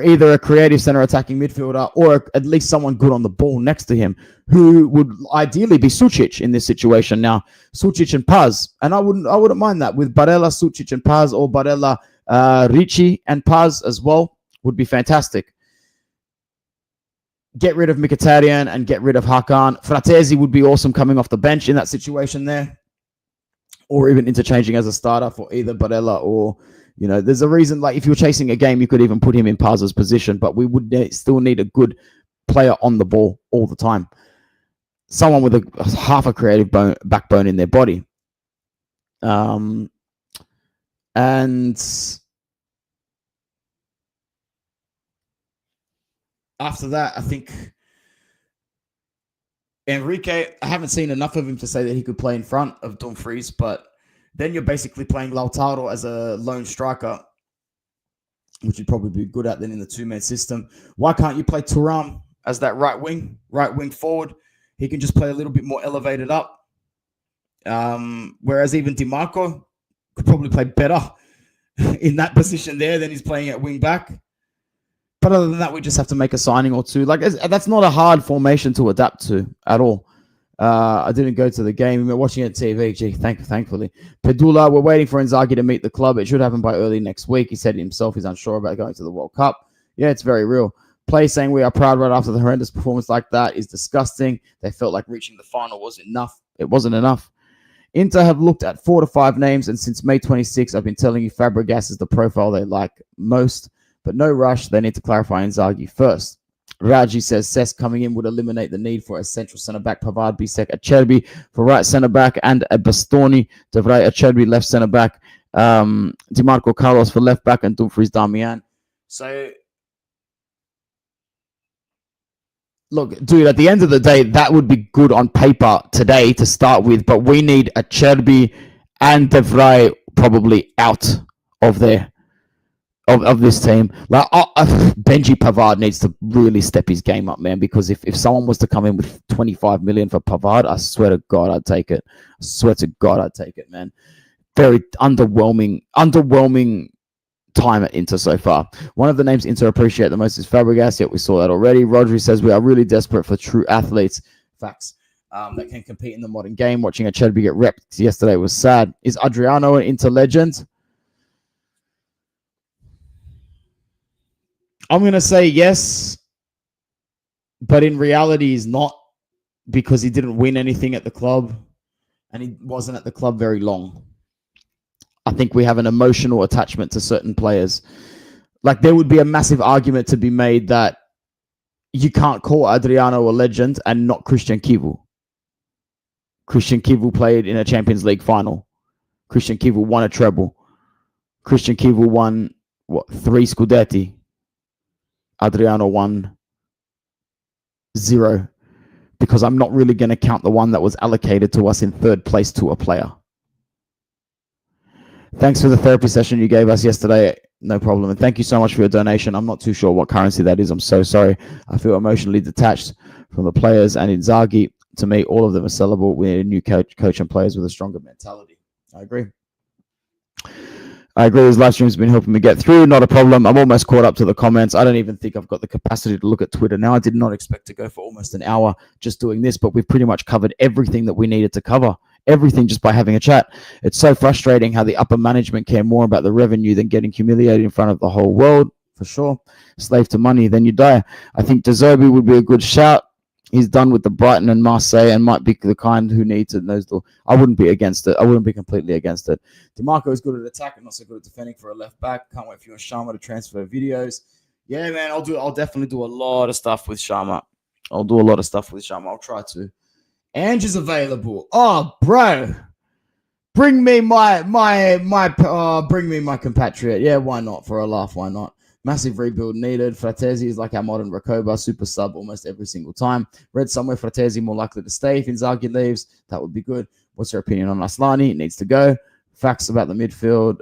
Speaker 1: either a creative center attacking midfielder or at least someone good on the ball next to him, who would ideally be Sucic in this situation. Now, Sucic and Paz, and I wouldn't mind that with Barella, Sucic and Paz, or Barella, Ricci and Paz as well would be fantastic. Get rid of Mkhitaryan and get rid of Hakan. Fratesi would be awesome coming off the bench in that situation there, or even interchanging as a starter for either Barella or, there's a reason, like if you're chasing a game, you could even put him in Paz's position, but we would still need a good player on the ball all the time. Someone with half a creative backbone in their body. And after that, I think Enrique, I haven't seen enough of him to say that he could play in front of Dumfries, but then you're basically playing Lautaro as a lone striker, which you'd probably be good at then in the two-man system. Why can't you play Thuram as that right wing forward? He can just play a little bit more elevated up. Whereas even DiMarco could probably play better in that position there than he's playing at wing back. But other than that, we just have to make a signing or two. Like, that's not a hard formation to adapt to at all. I didn't go to the game. We're watching it on TV. Gee, thankfully. Pedula, we're waiting for Inzaghi to meet the club. It should happen by early next week. He said himself he's unsure about going to the World Cup. Yeah, it's very real. Play saying we are proud right after the horrendous performance like that is disgusting. They felt like reaching the final was enough. It wasn't enough. Inter have looked at 4 to 5 names, and since May 26, I've been telling you Fabregas is the profile they like most, but no rush. They need to clarify Inzaghi first. Raji says Cesc coming in would eliminate the need for a central centre-back, Pavard, Bisek, Acerbi for right centre-back, and a Bastoni, De Vrij, Acerbi left centre-back, DiMarco Carlos for left-back, and Dumfries Damian. So, look, dude, at the end of the day, that would be good on paper today to start with, but we need Acerbi and De Vrij probably out of there. Of this team. Like Benji Pavard needs to really step his game up, man, because if someone was to come in with 25 million for Pavard, I swear to God I'd take it. I swear to God I'd take it, man. Very underwhelming time at Inter so far. One of the names Inter appreciate the most is Fabregas, yet we saw that already. Rodri says we are really desperate for true athletes. Facts. That can compete in the modern game. Watching Acerbi get repped yesterday was sad. Is Adriano an Inter legend? I'm going to say yes, but in reality he's not, because he didn't win anything at the club and he wasn't at the club very long. I think we have an emotional attachment to certain players. Like, there would be a massive argument to be made that you can't call Adriano a legend and not Christian Kivu. Christian Kivu played in a Champions League final. Christian Kivu won a treble. Christian Kivu won, 3 Scudetti. Adriano won 0, because I'm not really going to count the one that was allocated to us in 3rd place to a player. Thanks for the therapy session you gave us yesterday. No problem. And thank you so much for your donation. I'm not too sure what currency that is. I'm so sorry. I feel emotionally detached from the players and Inzaghi. To me, all of them are sellable. We need a new coach and players with a stronger mentality. I agree. His live stream's been helping me get through. Not a problem. I'm almost caught up to the comments. I don't even think I've got the capacity to look at Twitter now. I did not expect to go for almost an hour just doing this, but we've pretty much covered everything that we needed to cover. Everything just by having a chat. It's so frustrating how the upper management care more about the revenue than getting humiliated in front of the whole world. For sure. Slave to money, then you die. I think De Zerbi would be a good shout. He's done with the Brighton and Marseille and might be the kind who needs to know. I wouldn't be against it. I wouldn't be completely against it. DiMarco is good at attacking, not so good at defending for a left back. Can't wait for you and Sharma to transfer videos. Yeah, man, I'll definitely do a lot of stuff with Sharma. I'll try to. Ange is available. Oh, bro. Bring me my compatriot. Yeah, why not? For a laugh, why not? Massive rebuild needed. Fratesi is like our modern Recoba, super sub almost every single time. Read somewhere Fratesi more likely to stay if Inzaghi leaves. That would be good. What's your opinion on Aslani? It needs to go. Facts about the midfield.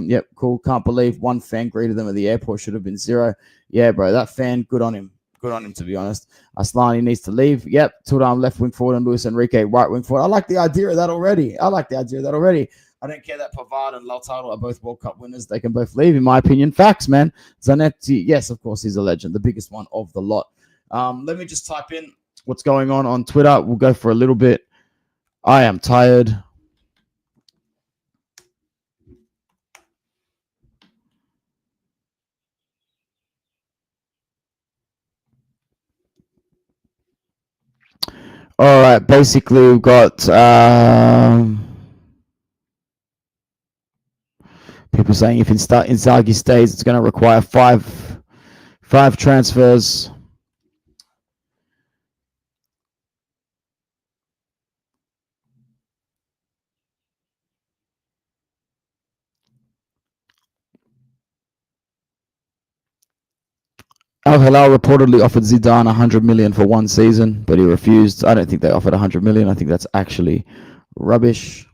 Speaker 1: Yep, cool. Can't believe one fan greeted them at the airport. Should have been 0. Yeah, bro, that fan, good on him. good on him, to be honest. Aslani needs to leave. Yep. Turam left wing forward and Luis Enrique right wing forward. I like the idea of that already. I don't care that Pavard and Lautaro are both World Cup winners. They can both leave, in my opinion. Facts, man. Zanetti, yes, of course, he's a legend, the biggest one of the lot. Let me just type in what's going on Twitter. We'll go for a little bit. I am tired. All right. Basically, we've got people saying if Inzaghi stays, it's going to require five transfers. Al-Hilal reportedly offered Zidane 100 million for one season, but he refused. I don't think they offered 100 million. I think that's actually rubbish.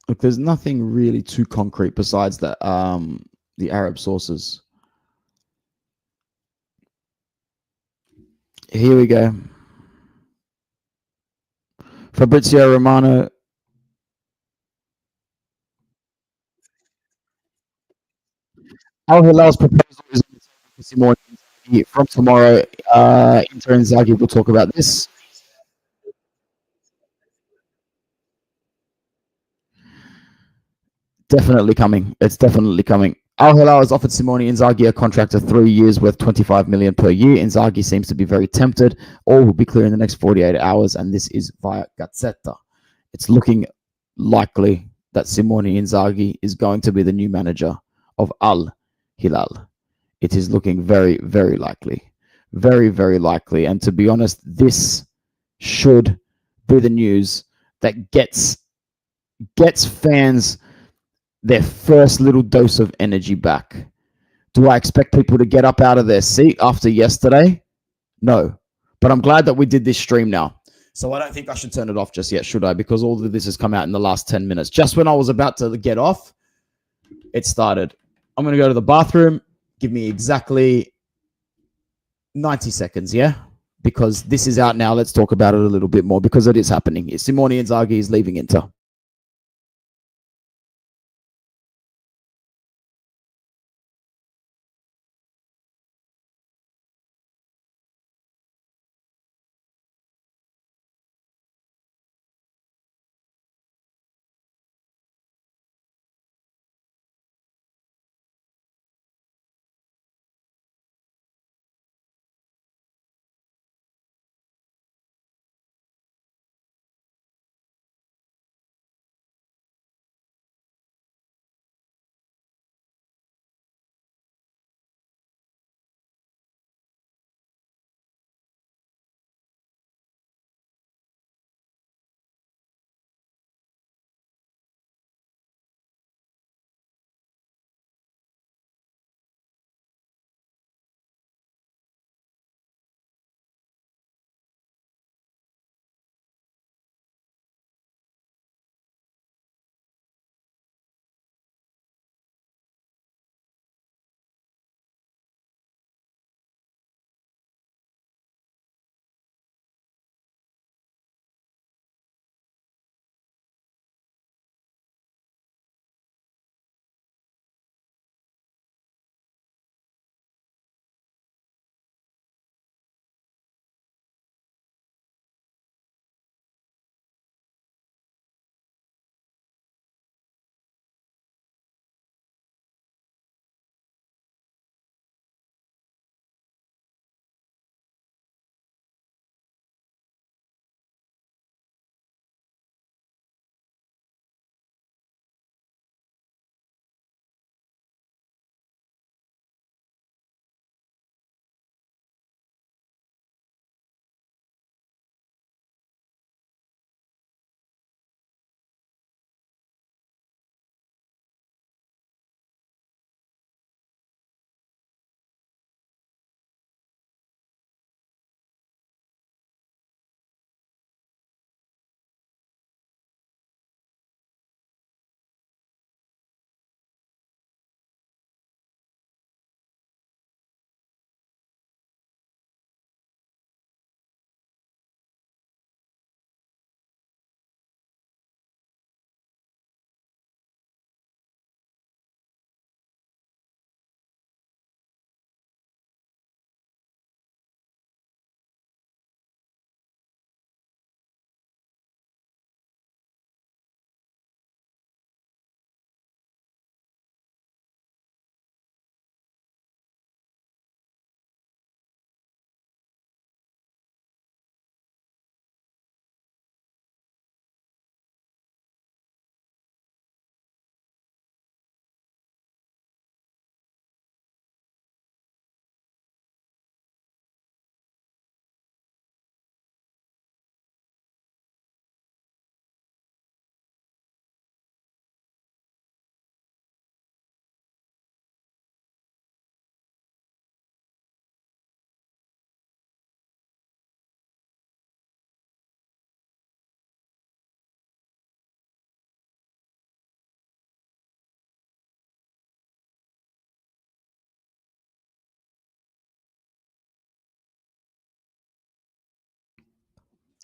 Speaker 1: Look, there's nothing really too concrete besides that the Arab sources. Here we go. Fabrizio Romano. Al Hilal's proposal is Simone Inzaghi from tomorrow. Inter Inzaghi will talk about this. Definitely coming. It's definitely coming. Al Hilal has offered Simone Inzaghi a contract of 3 years worth 25 million per year. Inzaghi seems to be very tempted. All will be clear in the next 48 hours, and this is via Gazzetta. It's looking likely that Simone Inzaghi is going to be the new manager of Al Hilal. It is looking very, very likely. Very, very likely. And to be honest, this should be the news that gets fans their first little dose of energy back. Do I expect people to get up out of their seat after yesterday? No. But I'm glad that we did this stream now. So I don't think I should turn it off just yet, should I? Because all of this has come out in the last 10 minutes. Just when I was about to get off, it started. I'm going to go to the bathroom. Give me exactly 90 seconds, yeah? Because this is out now. Let's talk about it a little bit more because it is happening. Simone Inzaghi is leaving Inter.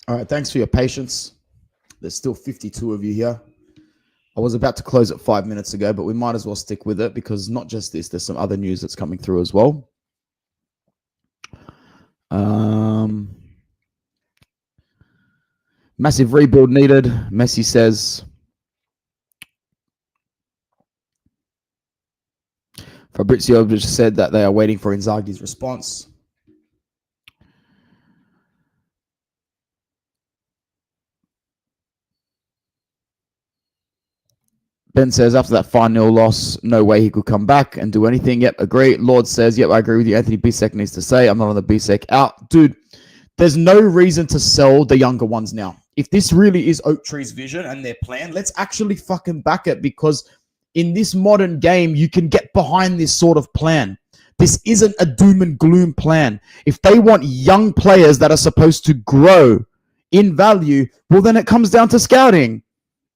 Speaker 1: All right, thanks for your patience. There's still 52 of you here. I was about to close it 5 minutes ago, but we might as well stick with it because not just this, there's some other news that's coming through as well. Massive rebuild needed. Messi says. Fabrizio just said that they are waiting for Inzaghi's response. Ben says after that 5-0 loss, no way he could come back and do anything. Yep, agree. Lord says, yep, I agree with you. Anthony Bisek needs to say, I'm not on the Bisek out. Dude, there's no reason to sell the younger ones now. If this really is Oak Tree's vision and their plan, let's actually fucking back it, because in this modern game, you can get behind this sort of plan. This isn't a doom and gloom plan. If they want young players that are supposed to grow in value, well, then it comes down to scouting.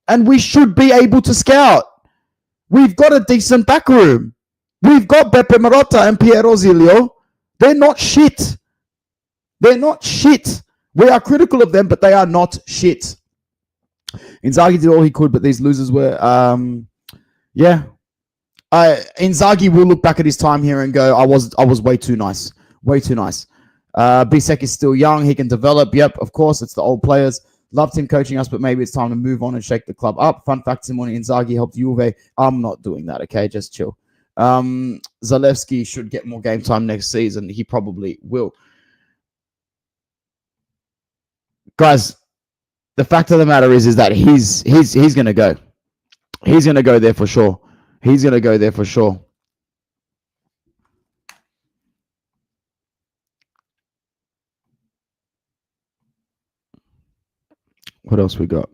Speaker 1: And we should be able to scout. We've got a decent back room. We've got Beppe Marotta and Piero Zilio. They're not shit. They're not shit. We are critical of them, but they are not shit. Inzaghi did all he could, but these losers were, yeah. Inzaghi will look back at his time here and go, I was way too nice. Way too nice. Bisek is still young. He can develop. Yep, of course, it's the old players. Loved him coaching us, but maybe it's time to move on and shake the club up. Fun fact, Simone Inzaghi helped Juve. I'm not doing that, okay? Just chill. Zalewski should get more game time next season. He probably will. Guys, the fact of the matter is that he's going to go. He's going to go there for sure. He's going to go there for sure. What else we got?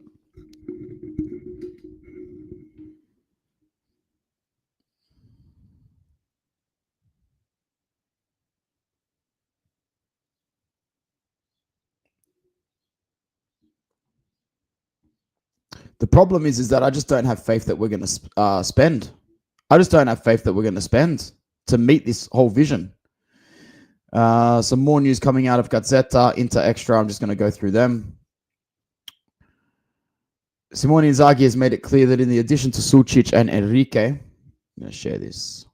Speaker 1: The problem is that I just don't have faith that we're going to spend. I just don't have faith that we're going to spend to meet this whole vision. Some more news coming out of Gazzetta, Inter Extra. I'm just going to go through them. Simone Inzaghi has made it clear that in the addition to Sucic and Enrique, I'm going to share this.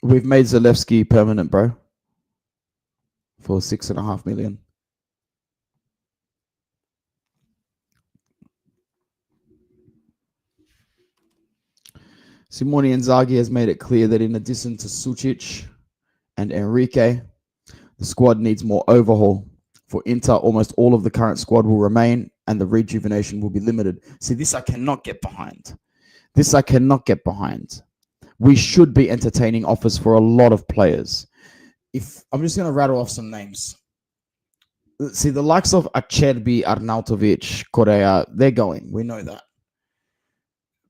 Speaker 1: We've made Zalewski permanent, bro, for $6.5 million. Simone Inzaghi has made it clear that in addition to Sucic and Enrique, the squad needs more overhaul. For Inter, almost all of the current squad will remain and the rejuvenation will be limited. See, this I cannot get behind. This I cannot get behind. We should be entertaining offers for a lot of players. If I'm just going to rattle off some names. See, the likes of Acerbi, Arnautovic, Correa, they're going. We know that.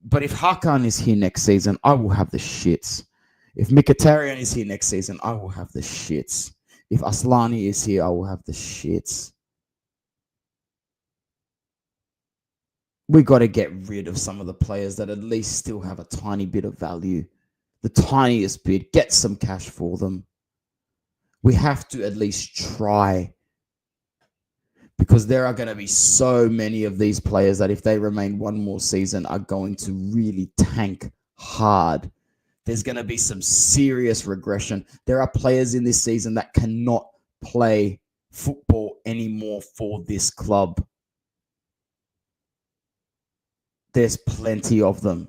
Speaker 1: But if Hakan is here next season, I will have the shits. If Mkhitaryan is here next season, I will have the shits. If Aslani is here, I will have the shits. We got to get rid of some of the players that at least still have a tiny bit of value. The tiniest bit. Get some cash for them. We have to at least try. Because there are going to be so many of these players that if they remain one more season are going to really tank hard. There's going to be some serious regression. There are players in this season that cannot play football anymore for this club. There's plenty of them.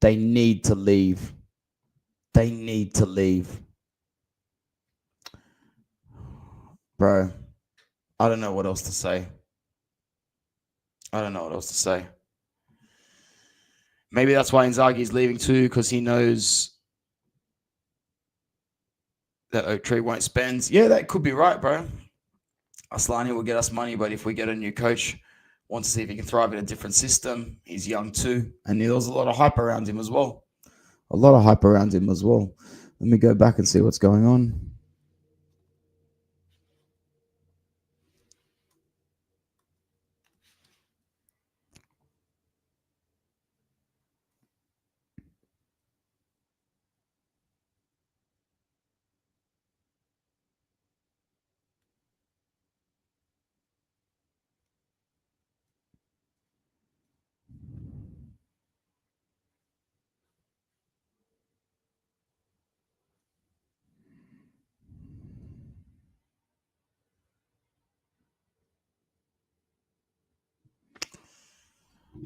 Speaker 1: They need to leave. They need to leave. Bro, I don't know what else to say. I don't know what else to say. Maybe that's why Inzaghi's leaving too, because he knows that Oak Tree won't spend. Yeah, that could be right, bro. Aslani will get us money, but if we get a new coach, wants to see if he can thrive in a different system. He's young too, and there's a lot of hype around him as well. A lot of hype around him as well. Let me go back and see what's going on.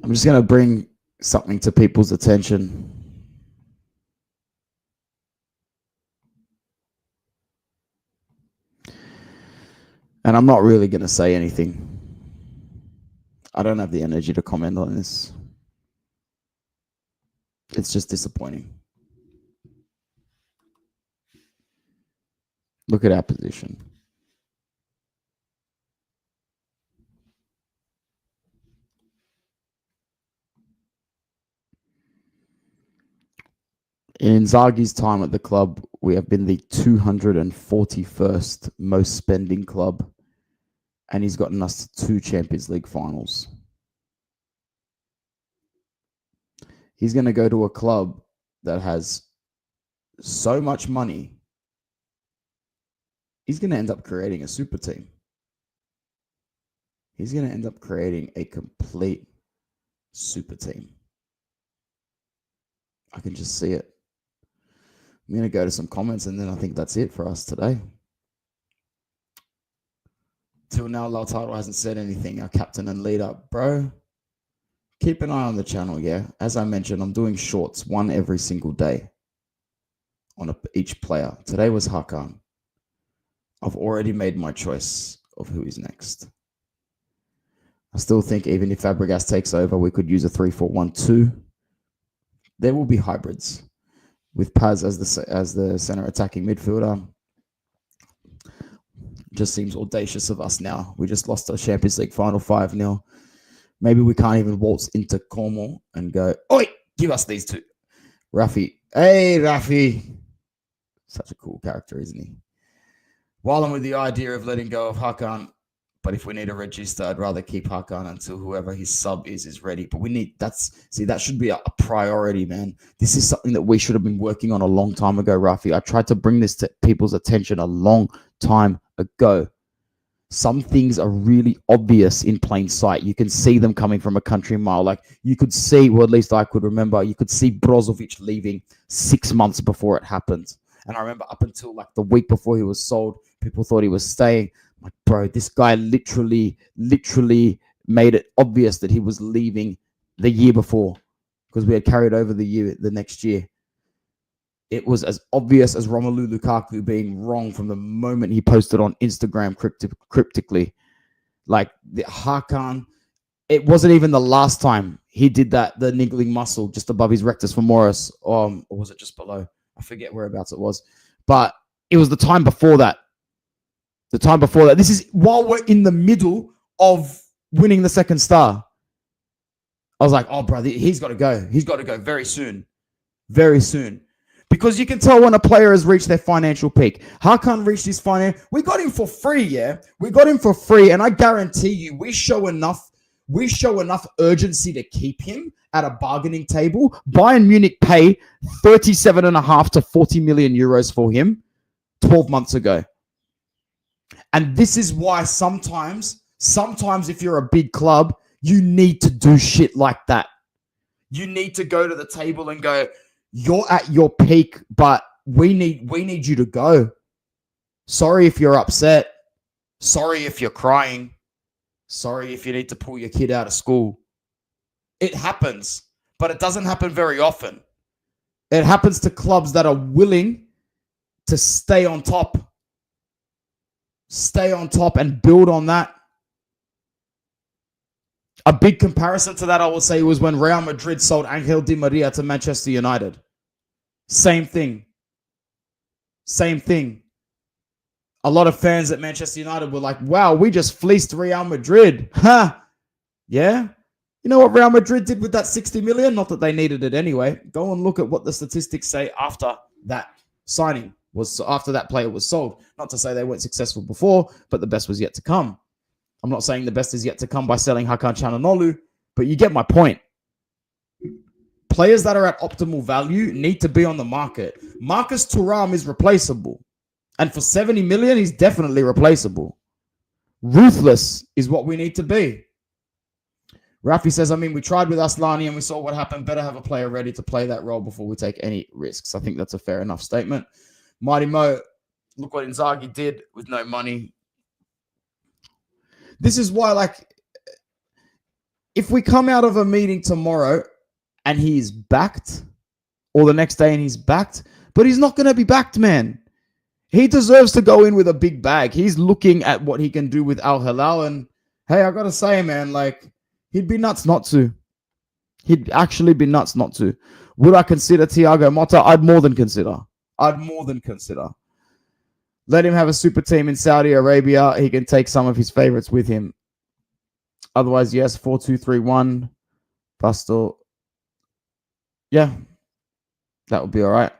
Speaker 1: I'm just going to bring something to people's attention. And I'm not really going to say anything. I don't have the energy to comment on this. It's just disappointing. Look at our position. In Inzaghi's time at the club, we have been the 241st most spending club, and he's gotten us to 2 Champions League finals. He's going to go to a club that has so much money. He's going to end up creating a super team. He's going to end up creating a complete super team. I can just see it. I'm going to go to some comments, and then I think that's it for us today. Till now, Lautaro hasn't said anything. Our captain and leader, bro. Keep an eye on the channel, yeah? As I mentioned, I'm doing shorts, one every single day on each player. Today was Hakan. I've already made my choice of who is next. I still think even if Fabregas takes over, we could use a 3-4-1-2. There will be hybrids with Paz as the center attacking midfielder. Just seems audacious of us now. We just lost a Champions League final 5-0. Maybe we can't even waltz into Como and go, oi, give us these two. Rafi. Hey, Rafi. Such a cool character, isn't he? While I'm with the idea of letting go of Hakan, but if we need a register, I'd rather keep Hakan until whoever his sub is ready. But we need, that should be a priority, man. This is something that we should have been working on a long time ago, Rafi. I tried to bring this to people's attention a long time ago. Some things are really obvious in plain sight. You can see them coming from a country mile. Like you could see, well, at least I could remember, you could see Brozovic leaving 6 months before it happened. And I remember up until like the week before he was sold, people thought he was staying. I'm like, bro, this guy literally made it obvious that he was leaving the year before because we had carried over the next year. It was as obvious as Romelu Lukaku being wrong from the moment he posted on Instagram cryptically. Like the Hakan, it wasn't even the last time he did that, the niggling muscle just above his rectus femoris, or was it just below? I forget whereabouts it was. But it was the time before that. The time before that. This is while we're in the middle of winning the second star. I was like, oh, brother, he's got to go. He's got to go very soon. Very soon. Because you can tell when a player has reached their financial peak. Hakan reached his financial... We got him for free, yeah? We got him for free, and I guarantee you, we show enough urgency to keep him at a bargaining table. Bayern Munich pay 37.5 to 40 million euros for him 12 months ago. And this is why sometimes if you're a big club, you need to do shit like that. You need to go to the table and go, you're at your peak, but we need you to go. Sorry if you're upset. Sorry if you're crying. Sorry if you need to pull your kid out of school. It happens, but it doesn't happen very often. It happens to clubs that are willing to stay on top. Stay on top and build on that. A big comparison to that, I would say, was when Real Madrid sold Angel Di Maria to Manchester United. Same thing. Same thing. A lot of fans at Manchester United were like, wow, we just fleeced Real Madrid. Huh? Yeah? You know what Real Madrid did with that 60 million? Not that they needed it anyway. Go and look at what the statistics say after that signing was, after that player was sold. Not to say they weren't successful before, but the best was yet to come. I'm not saying the best is yet to come by selling Hakan Çalhanoğlu, but you get my point. Players that are at optimal value need to be on the market. Marcus Thuram is replaceable. And for 70 million, he's definitely replaceable. Ruthless is what we need to be. Rafi says, I mean, we tried with Aslani and we saw what happened. Better have a player ready to play that role before we take any risks. I think that's a fair enough statement. Mighty Mo, look what Inzaghi did with no money. This is why, like, if we come out of a meeting tomorrow and he's backed, or the next day and he's backed, but he's not going to be backed, man. He deserves to go in with a big bag. He's looking at what he can do with Al-Hilal, and hey, I got to say, man, like, he'd be nuts not to. He'd actually be nuts not to. Would I consider Thiago Motta? I'd more than consider. Let him have a super team in Saudi Arabia. He can take some of his favorites with him. Otherwise, yes, 4-2-3-1. Bustle. Yeah, that would be all right.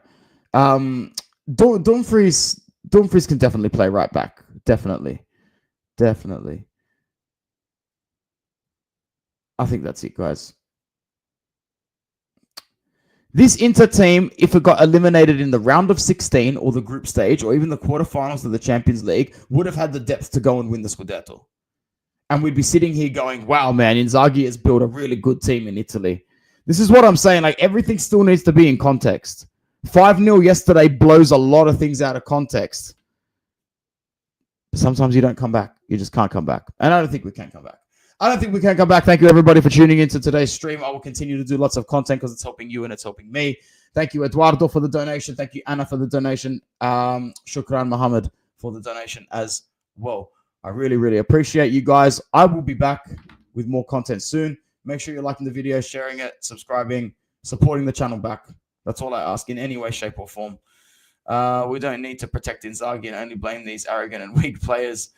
Speaker 1: Dumfries can definitely play right back. Definitely. I think that's it, guys. This Inter team, if it got eliminated in the round of 16 or the group stage or even the quarterfinals of the Champions League, would have had the depth to go and win the Scudetto. And we'd be sitting here going, wow, man, Inzaghi has built a really good team in Italy. This is what I'm saying. Like, everything still needs to be in context. 5-0 yesterday blows a lot of things out of context. But sometimes you don't come back. You just can't come back. And I don't think we can come back. Thank you, everybody, for tuning into today's stream. I will continue to do lots of content because it's helping you and it's helping me. Thank you, Eduardo, for the donation. Thank you, Anna, for the donation. Shukran Muhammad for the donation as well. I really, really appreciate you guys. I will be back with more content soon. Make sure you're liking the video, sharing it, subscribing, supporting the channel back. That's all I ask in any way, shape, or form. We don't need to protect Inzaghi and only blame these arrogant and weak players.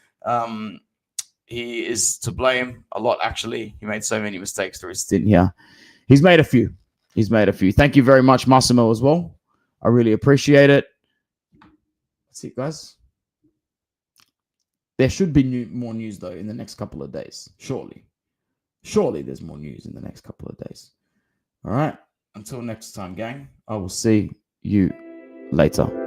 Speaker 1: He is to blame a lot, actually. He made so many mistakes through his stint here. He's made a few. Thank you very much, Massimo, as well. I really appreciate it. That's it, guys. There should be more news, though, in the next couple of days. Surely there's more news in the next couple of days. All right. Until next time, gang, I will see you later.